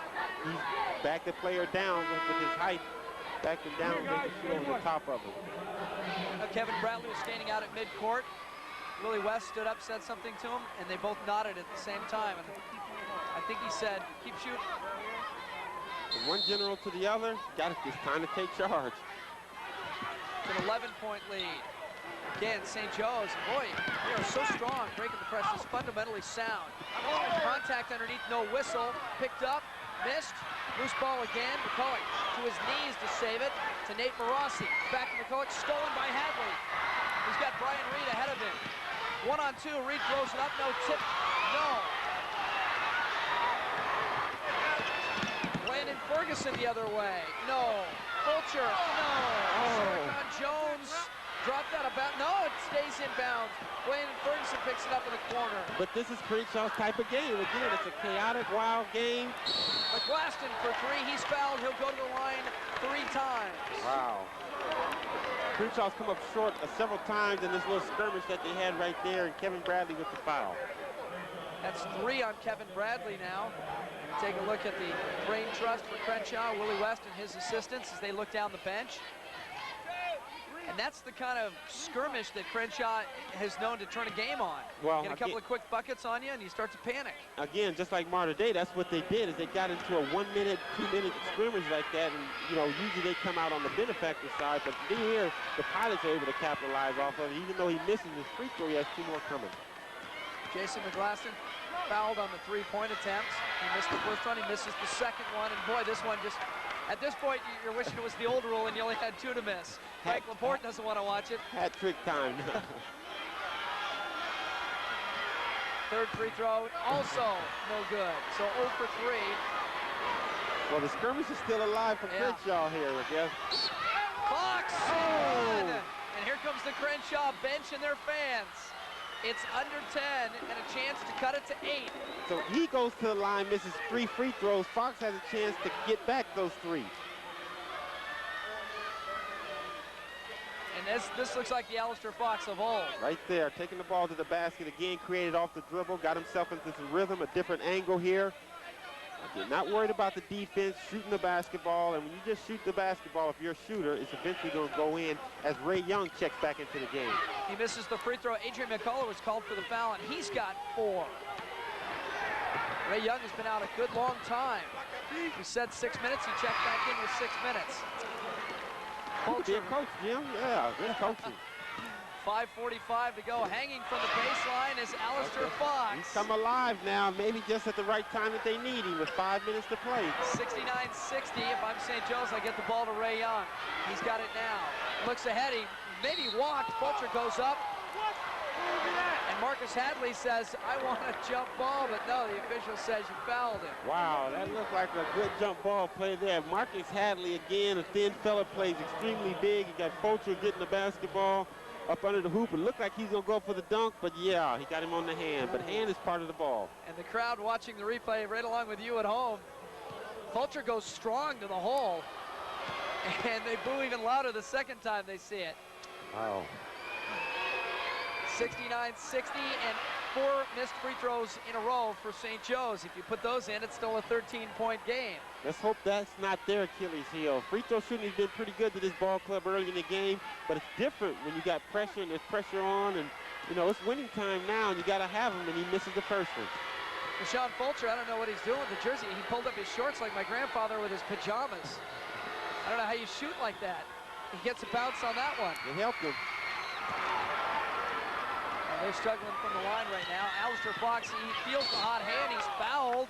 he's backed the player down with his height, backed him down, making sure over the top of him. Kevin Bradley was standing out at midcourt. Willie West stood up, said something to him, and they both nodded at the same time. And I think he said, keep shooting. From one general to the other, it's time to take charge. It's an 11-point lead. Again, St. Joe's, boy, they are so strong. Breaking the press is fundamentally sound. Contact underneath, no whistle. Picked up, missed. Loose ball again. McCulloch to his knees to save it. To Nate Marassi. Back to McCulloch, stolen by Hadley. He's got Brian Reed ahead of him. 1-on-2, Reed throws it up, no tip, no. Landon Ferguson the other way, no. Fulcher, no. Sarkon Jones dropped out of bounds. No, it stays in bounds. Landon Ferguson picks it up in the corner. But this is Crenshaw's type of game. Again, it's a chaotic, wild game. McGlaston for three, he's fouled. He'll go to the line 3 times. Wow. Crenshaw's come up short several times in this little skirmish that they had right there, and Kevin Bradley with the foul. That's 3 on Kevin Bradley now. Take a look at the brain trust for Crenshaw, Willie West and his assistants as they look down the bench. And that's the kind of skirmish that Crenshaw has known to turn a game on. Well, get a couple of quick buckets on you and you start to panic. Again, just like Martyr Day, that's what they did, is they got into a 1-minute, 2-minute scrimmage like that, and usually they come out on the benefactor side, but here the Pilots are able to capitalize off of it. Even though he misses his free throw, he has 2 more coming. Jason McGlaston fouled on the 3-point attempts. He missed the first one, he misses the second one, and boy, this one just, at this point, you're wishing it was the old rule and you only had 2 to miss. Frank Laporte doesn't want to watch it. Hat trick time. Third free throw, also no good. So 0 for 3. Well, the skirmish is still alive for Crenshaw here, I guess. Fox! Oh! And here comes the Crenshaw bench and their fans. It's under 10 and a chance to cut it to 8. So he goes to the line, misses 3 free throws. Fox has a chance to get back those 3. And this looks like the Alistair Fox of old. Right there, taking the ball to the basket again, created off the dribble, got himself into some rhythm, a different angle here. Again, not worried about the defense, shooting the basketball, and when you just shoot the basketball, if you're a shooter, it's eventually going to go in as Ray Young checks back into the game. He misses the free throw. Adrian McCullough was called for the foul, and he's got 4. Ray Young has been out a good long time. We said 6 minutes, he checked back in with 6 minutes. Be a coach, Jim. Yeah, good coaching. 5:45 to go. Hanging from the baseline is Alistair Fox. He's come alive now, maybe just at the right time that they need him with 5 minutes to play. 69-60. If I'm St. Joe's, I get the ball to Ray Young. He's got it now. Looks ahead. He maybe walked. Fulcher goes up. And Marcus Hadley says, I want a jump ball, but no, the official says you fouled him. Wow, that looked like a good jump ball play there. Marcus Hadley, again, a thin fella, plays extremely big. He got Fulcher getting the basketball up under the hoop. It looked like he's going to go for the dunk, but yeah, he got him on the hand. But hand is part of the ball. And the crowd watching the replay right along with you at home. Fulcher goes strong to the hole, and they boo even louder the second time they see it. Wow. 69-60, and 4 missed free throws in a row for St. Joe's. If you put those in, it's still a 13-point game. Let's hope that's not their Achilles heel. Free throw shooting has been pretty good to this ball club early in the game, but it's different when you got pressure and there's pressure on, and you know, it's winning time now, and you got to have him, and he misses the first one. Rashawn Fulcher, I don't know what he's doing with the jersey. He pulled up his shorts like my grandfather with his pajamas. I don't know how you shoot like that. He gets a bounce on that one. It helped him. And they're struggling from the line right now. Alistair Fox, he feels the hot hand. He's fouled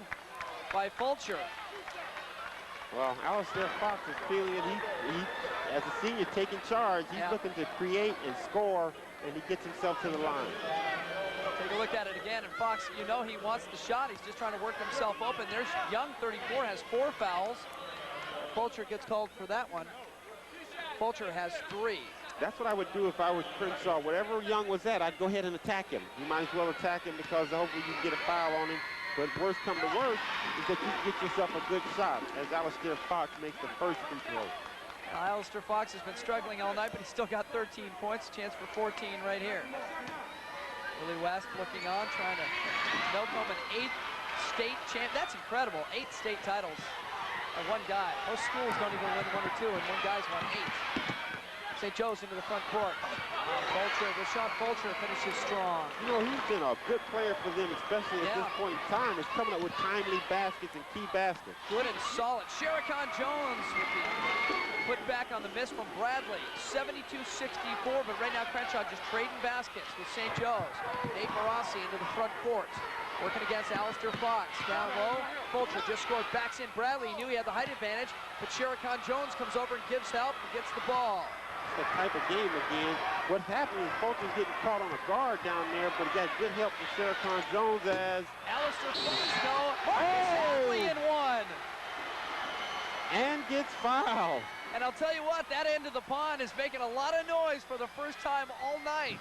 by Fulcher. Well, Alistair Fox is feeling it. He as a senior, taking charge. He's looking to create and score, and he gets himself to the line. Take a look at it again, and Fox, you know he wants the shot. He's just trying to work himself open. There's Young, 34, has 4 fouls. Fulcher gets called for that one. Fulcher has 3. That's what I would do if I was Crenshaw. Whatever Young was at, I'd go ahead and attack him. You might as well attack him because hopefully you can get a foul on him. But worst come to worst is that you get yourself a good shot as Alistair Fox makes the first free throw. Alistair Fox has been struggling all night, but he's still got 13 points. Chance for 14 right here. Willie West looking on, trying to milk home an 8th state champ. That's incredible. 8 state titles by one guy. Most schools don't even win 1 or 2, and one guy's won 8. St. Joe's into the front court. Rashawn Fulcher finishes strong. You know, he's been a good player for them, especially at this point in time. He's coming up with timely baskets and key baskets. Good and solid. Sherricon Jones with the put back on the miss from Bradley. 72-64, but right now Crenshaw just trading baskets with St. Joe's. Nate Marassi into the front court. Working against Alistair Fox. Down low, Fulcher just scored, backs in Bradley. He knew he had the height advantage, but Sherricon Jones comes over and gives help and gets the ball. The type of game again. What's happening is Fulcher's getting caught on a guard down there, but he got good help from Sherricon Jones as Alistair Fox, no, Marcus Hadley in 1. And gets fouled. And I'll tell you what, that end of the pond is making a lot of noise for the first time all night.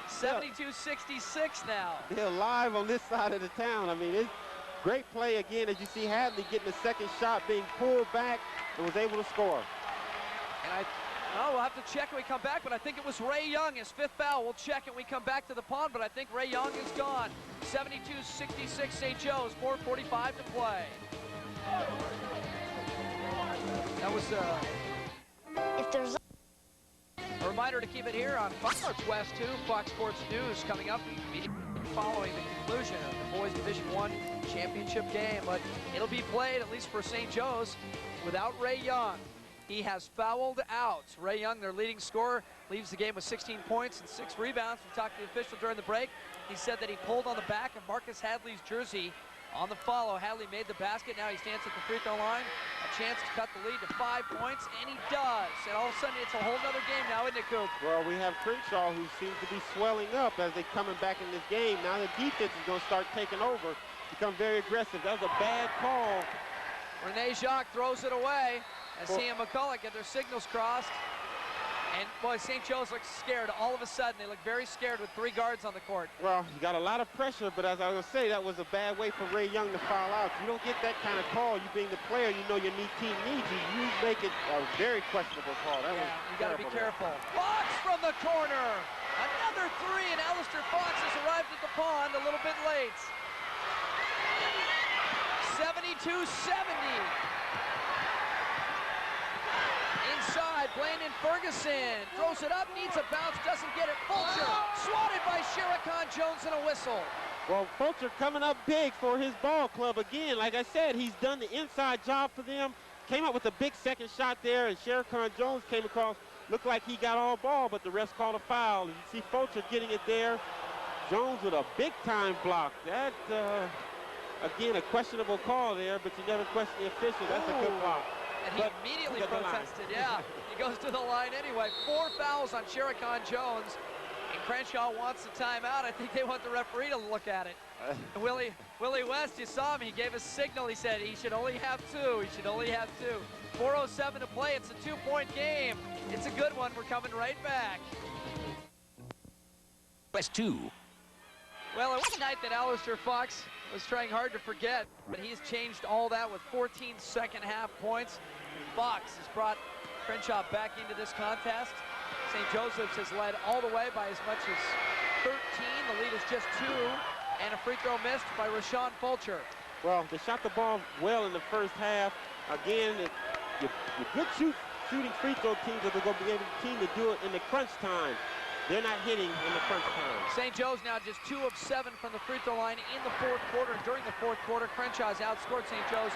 72-66 now. They're live on this side of the town. I mean, it's great play again as you see Hadley getting the second shot, being pulled back and was able to score. And we'll have to check when we come back, but I think it was Ray Young, his 5th foul. We'll check and we come back to the pond, but I think Ray Young is gone. 72-66 St. Joe's, 4:45 to play. That was if there's a reminder to keep it here on Fox Sports West 2, Fox Sports News coming up immediately following the conclusion of the boys Division I championship game, but it'll be played, at least for St. Joe's, without Ray Young. He has fouled out. Ray Young, their leading scorer, leaves the game with 16 points and 6 rebounds. We talked to the official during the break. He said that he pulled on the back of Marcus Hadley's jersey on the follow. Hadley made the basket. Now he stands at the free throw line. A chance to cut the lead to 5 points, and he does. And all of a sudden, it's a whole nother game now, isn't it, Coop? Well, we have Crenshaw, who seems to be swelling up as they're coming back in this game. Now the defense is going to start taking over, become very aggressive. That was a bad call. Rene Jacques throws it away. As he and McCulloch get their signals crossed. And, boy, St. Joe's looks scared all of a sudden. They look very scared with 3 guards on the court. Well, you got a lot of pressure, but as I was going to say, that was a bad way for Ray Young to foul out. You don't get that kind of call. You being the player, you know your team needs you. You make it a very questionable call. That was you got to be careful. Fox from the corner. Another 3, and Alistair Fox has arrived at the pond a little bit late. 72-70. Inside, Blandon Ferguson throws it up, needs a bounce, doesn't get it. Fulcher swatted by Sherricon Jones and a whistle. Well, Fulcher coming up big for his ball club again. Like I said, he's done the inside job for them. Came up with a big second shot there, and Sherricon Jones came across. Looked like he got all ball, but the rest called a foul. You see Fulcher getting it there. Jones with a big-time block. That, again, a questionable call there, but you never question the official. That's a good block. And he immediately protested, yeah. He goes to the line anyway. 4 fouls on Sherricon Jones. And Crenshaw wants the timeout. I think they want the referee to look at it. Willie West, you saw him. He gave a signal. He said he should only have 2. He should only have 2. 4:07 to play. It's a 2-point game. It's a good one. We're coming right back. West 2. Well, it was a night that Alistair Fox was trying hard to forget, but he's changed all that with 14 second-half points. Fox has brought Crenshaw back into this contest. St. Joseph's has led all the way by as much as 13. The lead is just 2. And a free throw missed by Rashawn Fulcher. Well, they shot the ball well in the first half. Again, your good shooting free throw teams are going to be able to do it in the crunch time. They're not hitting in the crunch time. St. Joe's now just 2 of 7 from the free throw line in the fourth quarter. And during the fourth quarter, Crenshaw has outscored St. Joe's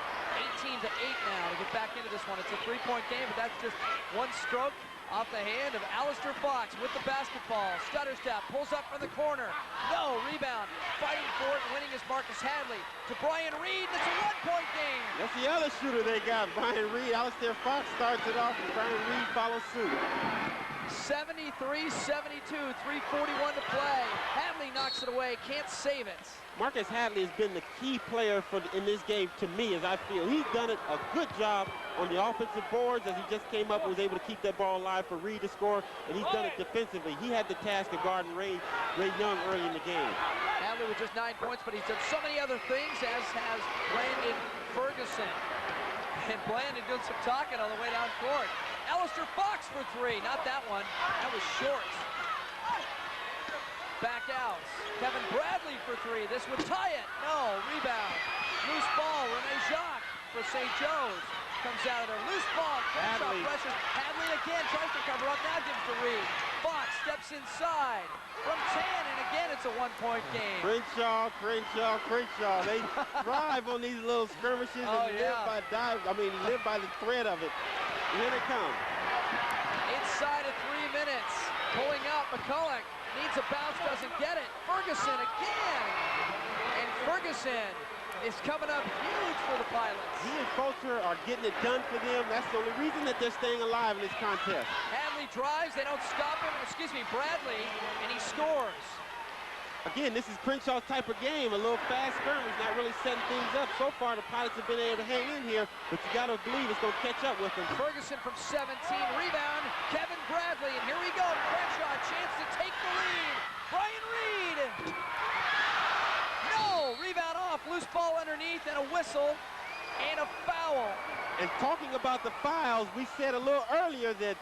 18-8 now to get back into this one. It's a 3-point game, but that's just one stroke off the hand of Alistair Fox with the basketball. Stutter step, pulls up from the corner. No, rebound. Fighting for it and winning is Marcus Hadley. To Brian Reed, it's a 1-point game. That's the other shooter they got, Brian Reed. Alistair Fox starts it off, and Brian Reed follows suit. 73-72, 3:41 to play. Hadley knocks it away, can't save it. Marcus Hadley has been the key player in this game to me, as I feel. He's done a good job on the offensive boards as he just came up and was able to keep that ball alive for Reed to score, and he's done it defensively. He had the task of guarding Ray Young early in the game. Hadley with just 9 points, but he's done so many other things, as has Brandon Ferguson. And Brandon doing some talking on the way down court. Alistair Fox for 3, not that one. That was short. Back out. Kevin Bradley for 3. This would tie it. No, rebound. Loose ball. Rene Jacques for St. Joe's. Comes out of there. Loose ball. Crenshaw pressures. Hadley again tries to cover up. Now gives to Reed. Fox steps inside from 10, and again it's a 1-point game. Crenshaw. They thrive on these little skirmishes and live by the thread of it. Here they come. Inside of 3 minutes. Pulling up, McCulloch needs a bounce, doesn't get it. Ferguson again. And Ferguson is coming up huge for the Pilots. He and Fulcher are getting it done for them. That's the only reason that they're staying alive in this contest. Hadley drives, they don't stop him. Bradley, and he scores. Again, this is Crenshaw's type of game, a little fast skirmish, not really setting things up. So far, the Pilots have been able to hang in here, but you got to believe it's going to catch up with them. Ferguson from 17, rebound, Kevin Bradley, and here we go. Crenshaw, a chance to take the lead. Brian Reed. No, rebound off, loose ball underneath, and a whistle, and a foul. And talking about the fouls, we said a little earlier that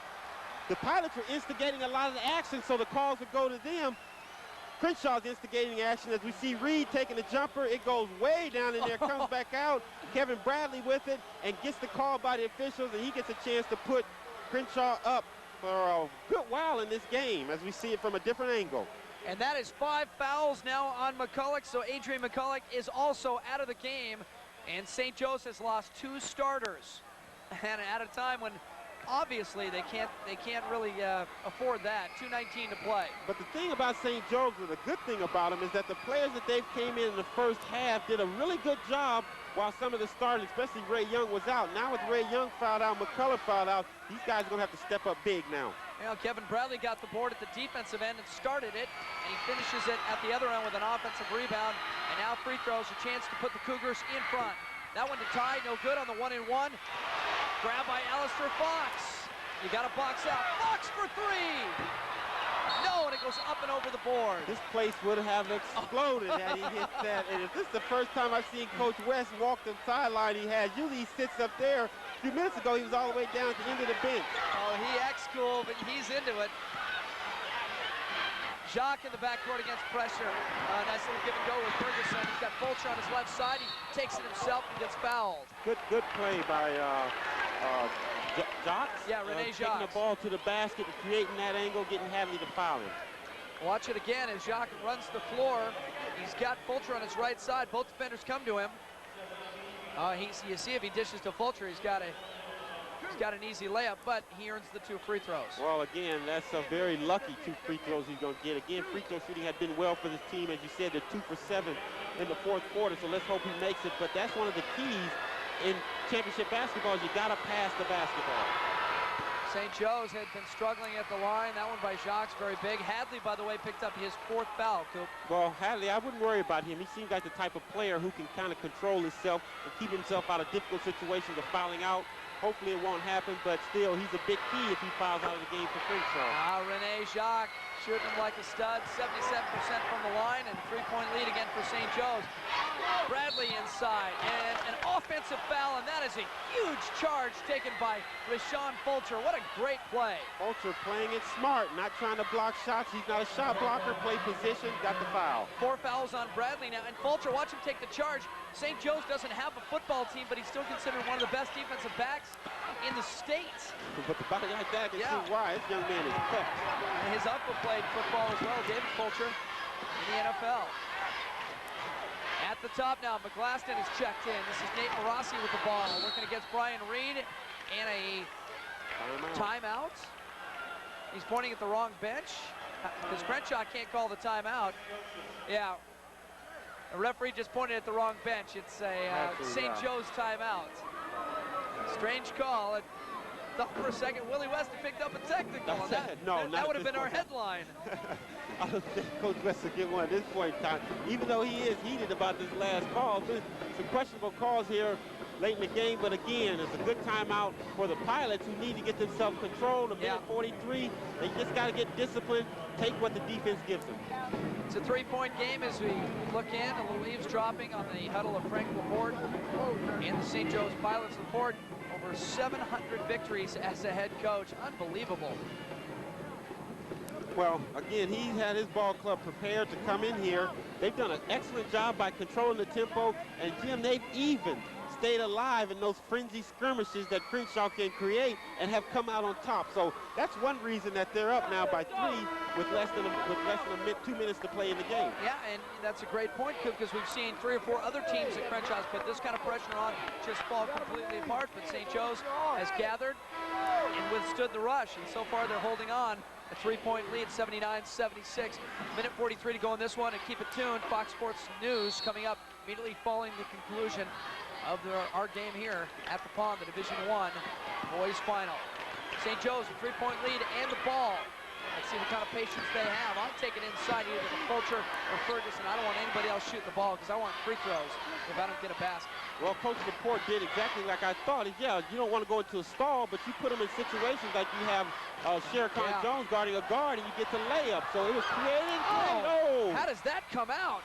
the Pilots were instigating a lot of the action, so the calls would go to them. Crenshaw's instigating action as we see Reed taking the jumper. It goes way down in there, comes back out. Kevin Bradley with it and gets the call by the officials, and he gets a chance to put Crenshaw up for a good while in this game as we see it from a different angle. And that is 5 fouls now on McCulloch, so Adrian McCulloch is also out of the game, and St. Joe's has lost 2 starters. And at a time when obviously they can't really afford that. 2:19 to play. But the thing about St. Joe's, or the good thing about them, is that the players that they came in the first half did a really good job while some of the starters, especially Ray Young, was out. Now with Ray Young fouled out, McCulloch fouled out, these guys are going to have to step up big now. You know, Kevin Bradley got the board at the defensive end and started it, and he finishes it at the other end with an offensive rebound, and now free throws, a chance to put the Cougars in front. That one to tie, no good on the 1-and-1. Grab by Alistair Fox. You got to box out. Fox for 3. No, and it goes up and over the board. This place would have exploded had he hit that. And if this is the first time I've seen Coach West walk the sideline he has, usually he sits up there. A few minutes ago, he was all the way down at the end of the bench. Oh, he ex-school, but he's into it. Jacques in the backcourt against pressure. Nice little give and go with Ferguson. He's got Fulcher on his left side. He takes it himself and gets fouled. Good play by Jacques. Yeah, Rene Jacques. Taking the ball to the basket and creating that angle, getting Hadley to foul him. Watch it again as Jacques runs the floor. He's got Fulcher on his right side. Both defenders come to him. You see if he dishes to Fulcher, he's got an easy layup, but he earns the 2 free throws. Well, again, that's a very lucky 2 free throws he's going to get. Again, free throw shooting had been well for this team. As you said, they're 2 for 7 in the fourth quarter, so let's hope he makes it. But that's one of the keys in championship basketball is you got to pass the basketball. St. Joe's had been struggling at the line. That one by Jacques, very big. Hadley, by the way, picked up his 4th foul. Well, Hadley, I wouldn't worry about him. He seems like the type of player who can kind of control himself and keep himself out of difficult situations of fouling out. Hopefully it won't happen, but still, he's a big key if he fouls out of the game for Crenshaw. Rene Jacques shooting him like a stud, 77% from the line, and 3-point lead again for St. Joe's. Bradley inside, and an off offensive foul, and that is a huge charge taken by Rashawn Fulcher. What a great play. Fulcher playing it smart, not trying to block shots. He's not a shot blocker, play position, got the foul. 4 fouls on Bradley now, and Fulcher, watch him take the charge. St. Joe's doesn't have a football team, but he's still considered one of the best defensive backs in the state. But the body like that can see why this young man is cut. And his uncle played football as well, David Fulcher, in the NFL. At the top now, McGlaston is checked in. This is Nate Morossi with the ball, working against Brian Reed, and a timeout. He's pointing at the wrong bench, because Crenshaw can't call the timeout. Yeah, the referee just pointed at the wrong bench. It's a St. Joe's timeout. Strange call. I thought for a second Willie West had picked up a technical. That would have been our headline. I don't think Coach West will get one at this point in time, even though he is heated about this last call. There's some questionable calls here late in the game, but again, it's a good timeout for the Pilots, who need to get themselves controlled. A minute 43, they just got to get disciplined, take what the defense gives them. It's a 3-point game as we look in, a little eavesdropping on the huddle of Frank Laporte and the St. Joe's Pilots. Laporte, over 700 victories as a head coach. Unbelievable. Well, again, he's had his ball club prepared to come in here. They've done an excellent job by controlling the tempo, and Jim, they've even stayed alive in those frenzy skirmishes that Crenshaw can create and have come out on top. So that's one reason that they're up now by 3 with less than 2 minutes to play in the game. Yeah, and that's a great point, because we've seen 3 or 4 other teams that Crenshaw's put this kind of pressure on just fall completely apart, but St. Joe's has gathered and withstood the rush, and so far they're holding on. A 3-point lead, 79-76. Minute 43 to go in this one, and keep it tuned. Fox Sports News coming up immediately following the conclusion of our game here at the Pond, the Division I boys final. St. Joe's a 3-point lead and the ball. Let's see what kind of patience they have. I'm taking inside either to Fulcher or Ferguson. I don't want anybody else shooting the ball, because I want free throws if I don't get a basket. Well, Coach Laporte did exactly like I thought. Yeah, you don't want to go into a stall, but you put them in situations like you have Sherricon Jones guarding a guard, and you get to layup. So it was creating. Oh, how does that come out?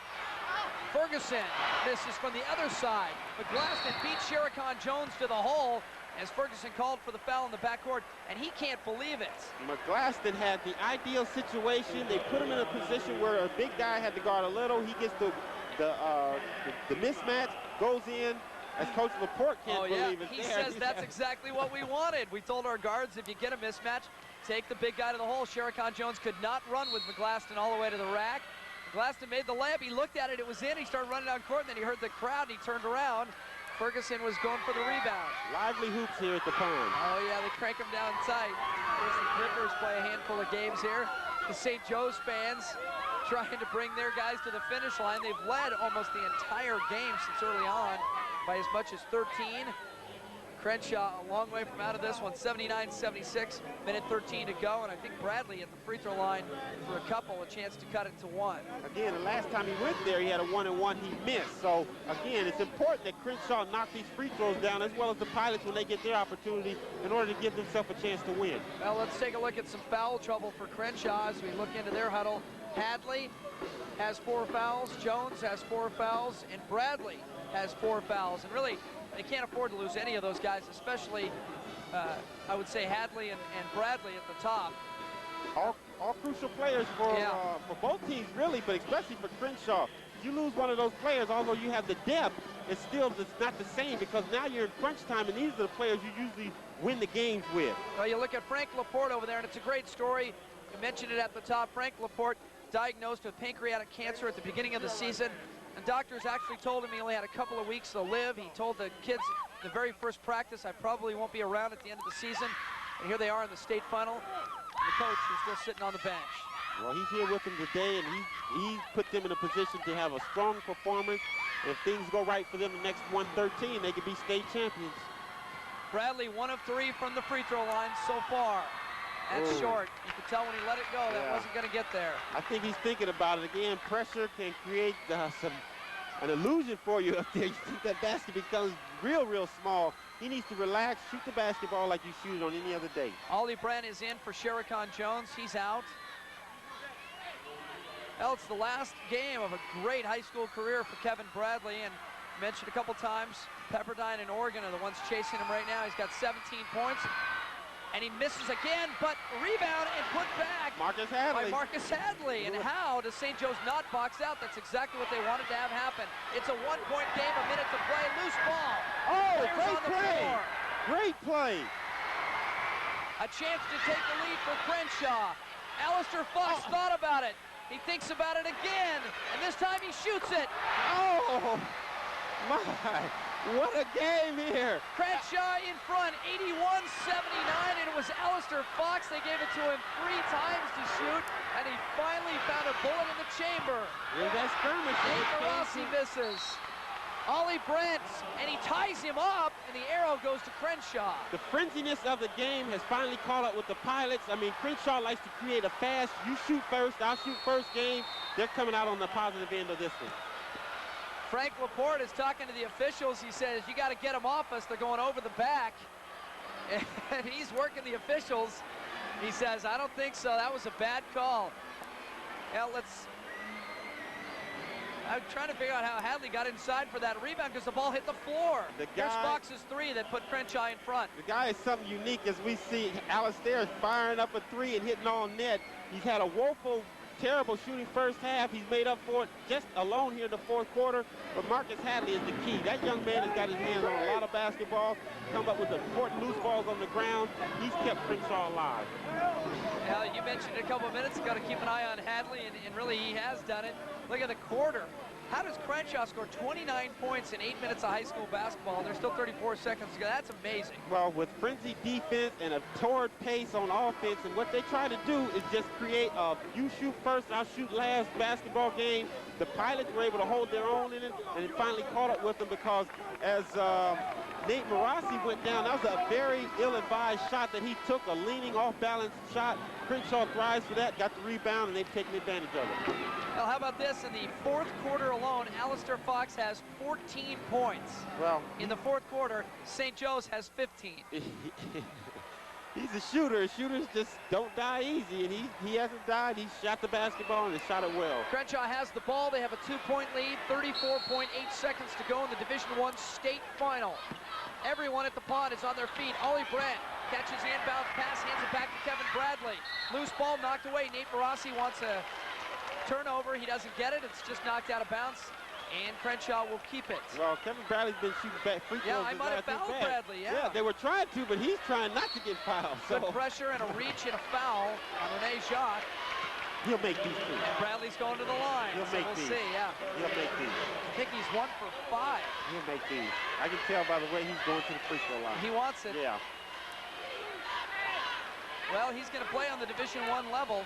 Ferguson misses from the other side. McGlaston beat Sherricon Jones to the hole as Ferguson called for the foul in the backcourt, and he can't believe it. McGlaston had the ideal situation. They put him in a position where a big guy had to guard a little. He gets the mismatch, goes in, as Coach Laporte can't believe it. He says that's exactly what we wanted. We told our guards, if you get a mismatch, take the big guy to the hole. Sherricon Jones could not run with McGlaston all the way to the rack. McGlaston made the layup. He looked at it. It was in. He started running down court, and then he heard the crowd, and he turned around. Ferguson was going for the rebound. Lively hoops here at the Pond. Oh, yeah, they crank them down tight. Of course, the Clippers play a handful of games here. The St. Joe's fans trying to bring their guys to the finish line. They've led almost the entire game since early on by as much as 13. Crenshaw a long way from out of this one, 79-76, minute 13 to go, and I think Bradley at the free throw line for a couple, a chance to cut it to 1. Again, the last time he went there, he had a 1-and-1 he missed. So, again, it's important that Crenshaw knock these free throws down, as well as the Pilots when they get their opportunity, in order to give themselves a chance to win. Well, let's take a look at some foul trouble for Crenshaw as we look into their huddle. Hadley has 4 fouls, Jones has 4 fouls, and Bradley has 4 fouls. And really, they can't afford to lose any of those guys, especially, I would say, Hadley and Bradley at the top. All crucial players for both teams, really, but especially for Crenshaw. You lose one of those players, although you have the depth, it's not the same, because now you're in crunch time, and these are the players you usually win the games with. Well, you look at Frank Laporte over there, and it's a great story. You mentioned it at the top. Frank Laporte diagnosed with pancreatic cancer at the beginning of the season. And doctors actually told him he only had a couple of weeks to live. He told the kids the very first practice, I probably won't be around at the end of the season. And here they are in the state final. And the coach is still sitting on the bench. Well, he's here with them today, and he put them in a position to have a strong performance. And if things go right for them the next 113, they could be state champions. Bradley, 1 of 3 from the free throw line so far. That's short. You could tell when he let it go that wasn't going to get there. I think he's thinking about it. Again, pressure can create an illusion for you up there. You think that basket becomes real small. He needs to relax, shoot the basketball like you shoot it on any other day. Ollie Brent is in for Sherricon Jones. He's out. Well, it's the last game of a great high school career for Kevin Bradley, and mentioned a couple times, Pepperdine and Oregon are the ones chasing him right now. He's got 17 points. And he misses again, but rebound and put back by Marcus Hadley. And how does St. Joe's not box out? That's exactly what they wanted to have happen. It's a one-point game, a minute to play, loose ball. Oh, Players great on the play. floor. Great play. A chance to take the lead for Crenshaw. Alistair Fox thought about it. He thinks about it again, and this time he shoots it. Oh, my. What a game here. Crenshaw in front, 81-79, and it was Alistair Fox. They gave it to him 3 times to shoot, and he finally found a bullet in the chamber. Yeah, that skirmish. Nate Rossi misses. Ollie Brent, and he ties him up, and the arrow goes to Crenshaw. The frenziness of the game has finally caught up with the Pilots. I mean, Crenshaw likes to create a fast, you shoot first, I'll shoot first game. They're coming out on the positive end of this one. Frank Laporte is talking to the officials. He says, you got to get them off us. They're going over the back. And he's working the officials. He says, I don't think so. That was a bad call. Now I'm trying to figure out how Hadley got inside for that rebound because the ball hit the floor. Here's Fox's 3 that put Crenshaw in front. The guy is something unique as we see Alistair firing up a 3 and hitting all net. He's had a woeful, terrible shooting first half. He's made up for it just alone here in the fourth quarter. But Marcus Hadley is the key. That young man has got his hands on a lot of basketball, come up with important loose balls on the ground. He's kept Crenshaw alive. Now, you mentioned a couple of minutes ago to keep an eye on Hadley, and really he has done it. Look at the quarter. How does Crenshaw score 29 points in 8 minutes of high school basketball? There's still 34 seconds to go. That's amazing. Well, with frenzied defense and a torrid pace on offense, and what they try to do is just create a you shoot first, I'll shoot last basketball game. The Pilots were able to hold their own in it, and it finally caught up with them because as Nate Marassi went down, that was a very ill-advised shot that he took, a leaning off-balance shot. Crenshaw thrives for that, got the rebound, and they've taken advantage of it. Well, how about this? In the fourth quarter alone, Alistair Fox has 14 points. Well, in the fourth quarter, St. Joe's has 15. He's a shooter. Shooters just don't die easy, and he hasn't died. He shot the basketball and he shot it well. Crenshaw has the ball. They have a 2-point lead, 34.8 seconds to go in the Division I state final. Everyone at the pond is on their feet. Ollie Brent catches the inbound pass, hands it back to Kevin Bradley. Loose ball knocked away. Nate Barassi wants a turnover. He doesn't get it. It's just knocked out of bounds. And Crenshaw will keep it. Well, Kevin Bradley's been shooting back free throws. Yeah, I might have fouled Bradley, Yeah, they were trying to, but he's trying not to get fouled. Good pressure and a reach and a foul on Rene Jacques. He'll make these two. And Bradley's going to the line. He'll make these. We'll see, yeah. He'll make these. I think he's 1 for 5. He'll make these. I can tell by the way he's going to the free throw line. He wants it. Yeah. Well, he's going to play on the Division I level.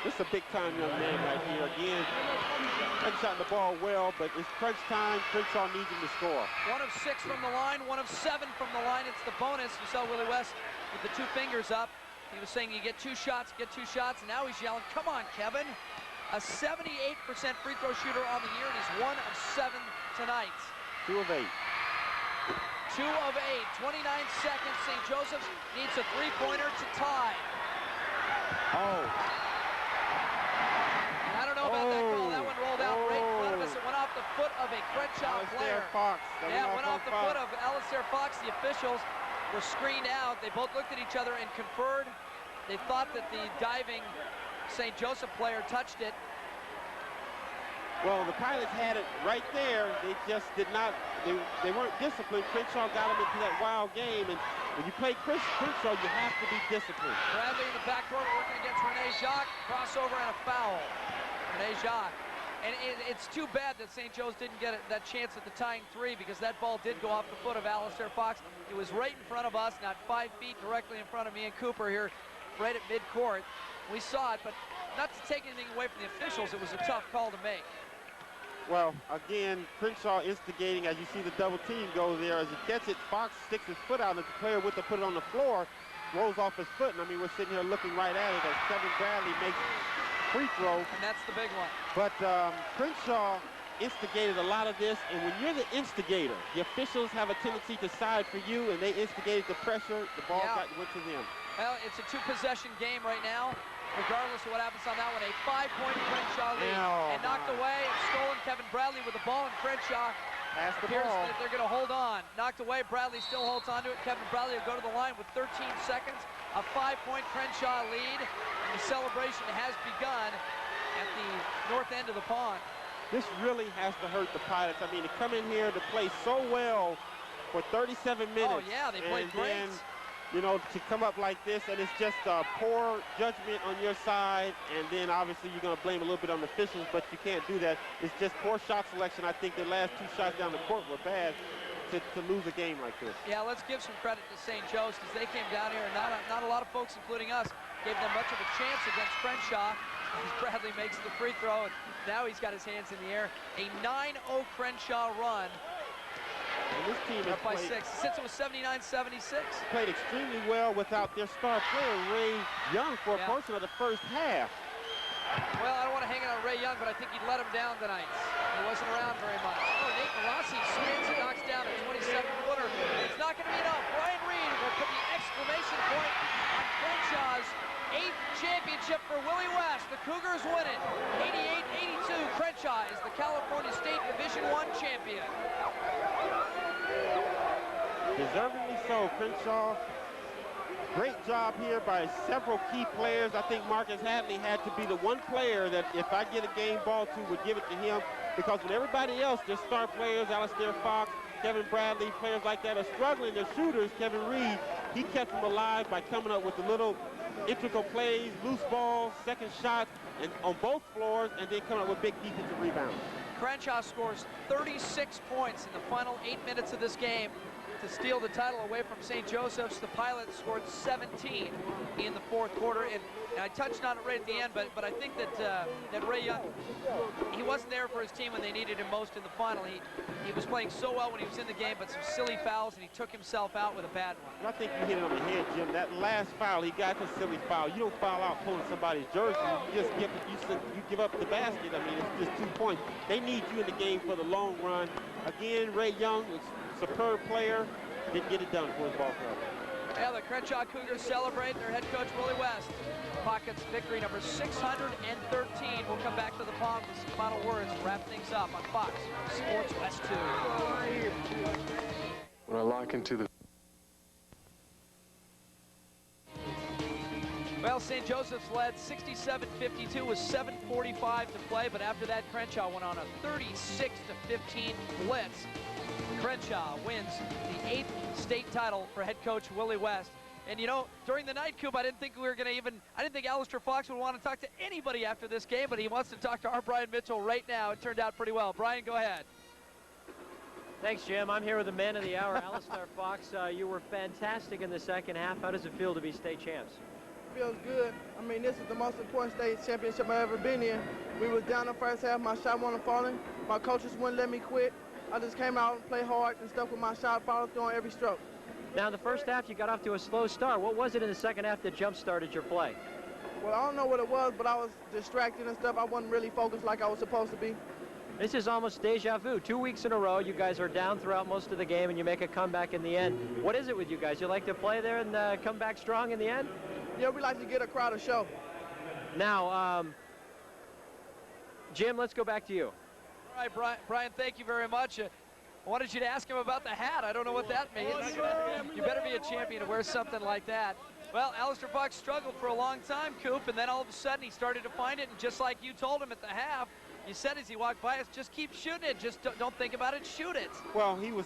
This is a big-time young man right here. Again, hasn't shot the ball well, but it's crunch time. Crenshaw needs him to score. 1 of 6 from the line, 1 of 7 from the line. It's the bonus. You saw Willie West with the 2 fingers up. He was saying you get 2 shots, and now he's yelling, come on, Kevin. A 78% free throw shooter on the year, and he's 1 of 7 tonight. 2 of 8. 2 of 8, 29 seconds. St. Joseph's needs a 3-pointer to tie. Oh. I don't know about that call. That one rolled out right in front of us. It went off the foot of a Crenshaw player. Fox. Yeah, it went off the foot of Alistair Fox. The officials were screened out. They both looked at each other and conferred. They thought that the diving St. Joseph player touched it. Well, the Pilots had it right there. They just did not, they weren't disciplined. Crenshaw got them into that wild game, and when you play Crenshaw, you have to be disciplined. Bradley in the backcourt working against Rene Jacques. Crossover and a foul. Rene Jacques. And it's too bad that St. Joe's didn't get that chance at the tying 3 because that ball did go off the foot of Alistair Fox. It was right in front of us, not 5 feet directly in front of me and Cooper here, right at midcourt. We saw it, but not to take anything away from the officials, it was a tough call to make. Well, again, Crenshaw instigating as you see the double team go there. As he gets it, Fox sticks his foot out, and the player with to put it on the floor rolls off his foot. And I mean, we're sitting here looking right at it as Kevin Bradley makes free throw. And that's the big one. But Crenshaw instigated a lot of this, and when you're the instigator, the officials have a tendency to side for you, and they instigated the pressure. The ball went to them. Well, it's a 2-possession game right now. regardless of what happens on that one. A 5-point Crenshaw lead. And knocked away, stolen. Kevin Bradley with the ball, and Crenshaw appears that they're going to hold on. Knocked away, Bradley still holds on to it. Kevin Bradley will go to the line with 13 seconds. A 5-point Crenshaw lead, and the celebration has begun at the north end of the pond. This really has to hurt the Pilots. I mean, to come in here to play so well for 37 minutes. Oh, yeah, they played great. Then, you know, to come up like this, and it's just poor judgment on your side, and then obviously you're going to blame a little bit on the officials, but you can't do that. It's just poor shot selection. I think the last 2 shots down the court were bad to lose a game like this. Yeah, let's give some credit to St. Joe's, because they came down here, and not a lot of folks, including us, gave them much of a chance against Crenshaw. Bradley makes the free throw, and now he's got his hands in the air. A 9-0 Crenshaw run. And this team up by played, 6. Since it was 79-76. Played extremely well without their star player, Ray Young, for a portion of the first half. Well, I don't want to hang it on Ray Young, but I think he'd let him down tonight. He wasn't around very much. Oh, Nate Malassi spins and knocks down a 27-footer. It's not going to be enough. Brian Reed will put the exclamation point on Crenshaw's 8th championship for Willie West. The Cougars win it. 88-82. Crenshaw is the California State Division I champion. Deservingly so. Crenshaw, great job here by several key players. I think Marcus Hadley had to be the one player that if I get a game ball to would give it to him, because when everybody else, their star players, Alistair Fox, Kevin Bradley, players like that are struggling, their shooters, Kevin Reed, he kept them alive by coming up with the little integral plays, loose balls, second shots, and on both floors, and then coming up with big defensive rebounds. Crenshaw scores 36 points in the final 8 minutes of this game to steal the title away from St. Joseph's. The Pilots scored 17 in the 4th quarter, and I touched on it right at the end, but I think that Ray Young, he wasn't there for his team when they needed him most in the final. He was playing so well when he was in the game, but some silly fouls, and he took himself out with a bad one. I think you hit it on the head, Jim. That last foul, he got the silly foul. You don't foul out pulling somebody's jersey. You just give up the basket. I mean, it's just 2 points. They need you in the game for the long run. Again, Ray Young, superb player, didn't get it done for his ball club. Yeah, the Crenshaw Cougars celebrate their head coach, Willie West. Pockets victory number 613. We'll come back to the pond with some final words and wrap things up on Fox Sports West 2. When I lock into the... Well, St. Joseph's led 67-52 with 7:45 to play, but after that, Crenshaw went on a 36-15 blitz. Crenshaw wins the 8th state title for head coach Willie West. And you know, during the night, Coop, I didn't think Alistair Fox would want to talk to anybody after this game, but he wants to talk to our Brian Mitchell right now. It turned out pretty well. Brian, go ahead. Thanks, Jim. I'm here with the man of the hour, Alistair Fox. You were fantastic in the second half. How does it feel to be state champs? Feels good. I mean, this is the most important state championship I've ever been in. We was down the first half. My shot wasn't falling. My coaches wouldn't let me quit. I just came out and played hard and stuff with my shot, followed through on every stroke. Now, in the first half, you got off to a slow start. What was it in the second half that jump-started your play? Well, I don't know what it was, but I was distracted and stuff. I wasn't really focused like I was supposed to be. This is almost deja vu. 2 weeks in a row, you guys are down throughout most of the game, and you make a comeback in the end. What is it with you guys? You like to play there and come back strong in the end? Yeah, we like to get a crowd a show. Now, Jim, let's go back to you. All right, Brian, thank you very much. I wanted you to ask him about the hat. I don't know what that means. You better be a champion to wear something like that. Well, Alistair Fox struggled for a long time, Coop, and then all of a sudden he started to find it, and just like you told him at the half, you said as he walked by us, just keep shooting it. Just don't think about it, shoot it. Well, he was,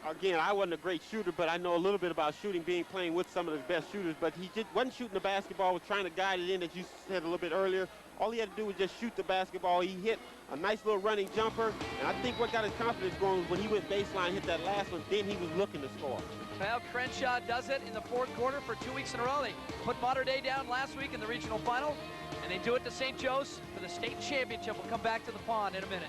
again, I wasn't a great shooter, but I know a little bit about shooting, playing with some of the best shooters, but he just wasn't shooting the basketball, was trying to guide it in, as you said a little bit earlier. All he had to do was just shoot the basketball. He hit a nice little running jumper, and I think what got his confidence going was when he went baseline, hit that last one, then he was looking to score. Well, Crenshaw does it in the 4th quarter for 2 weeks in a row. They put Mater Dei down last week in the regional final, and they do it to St. Joe's for the state championship. We'll come back to the pond in a minute.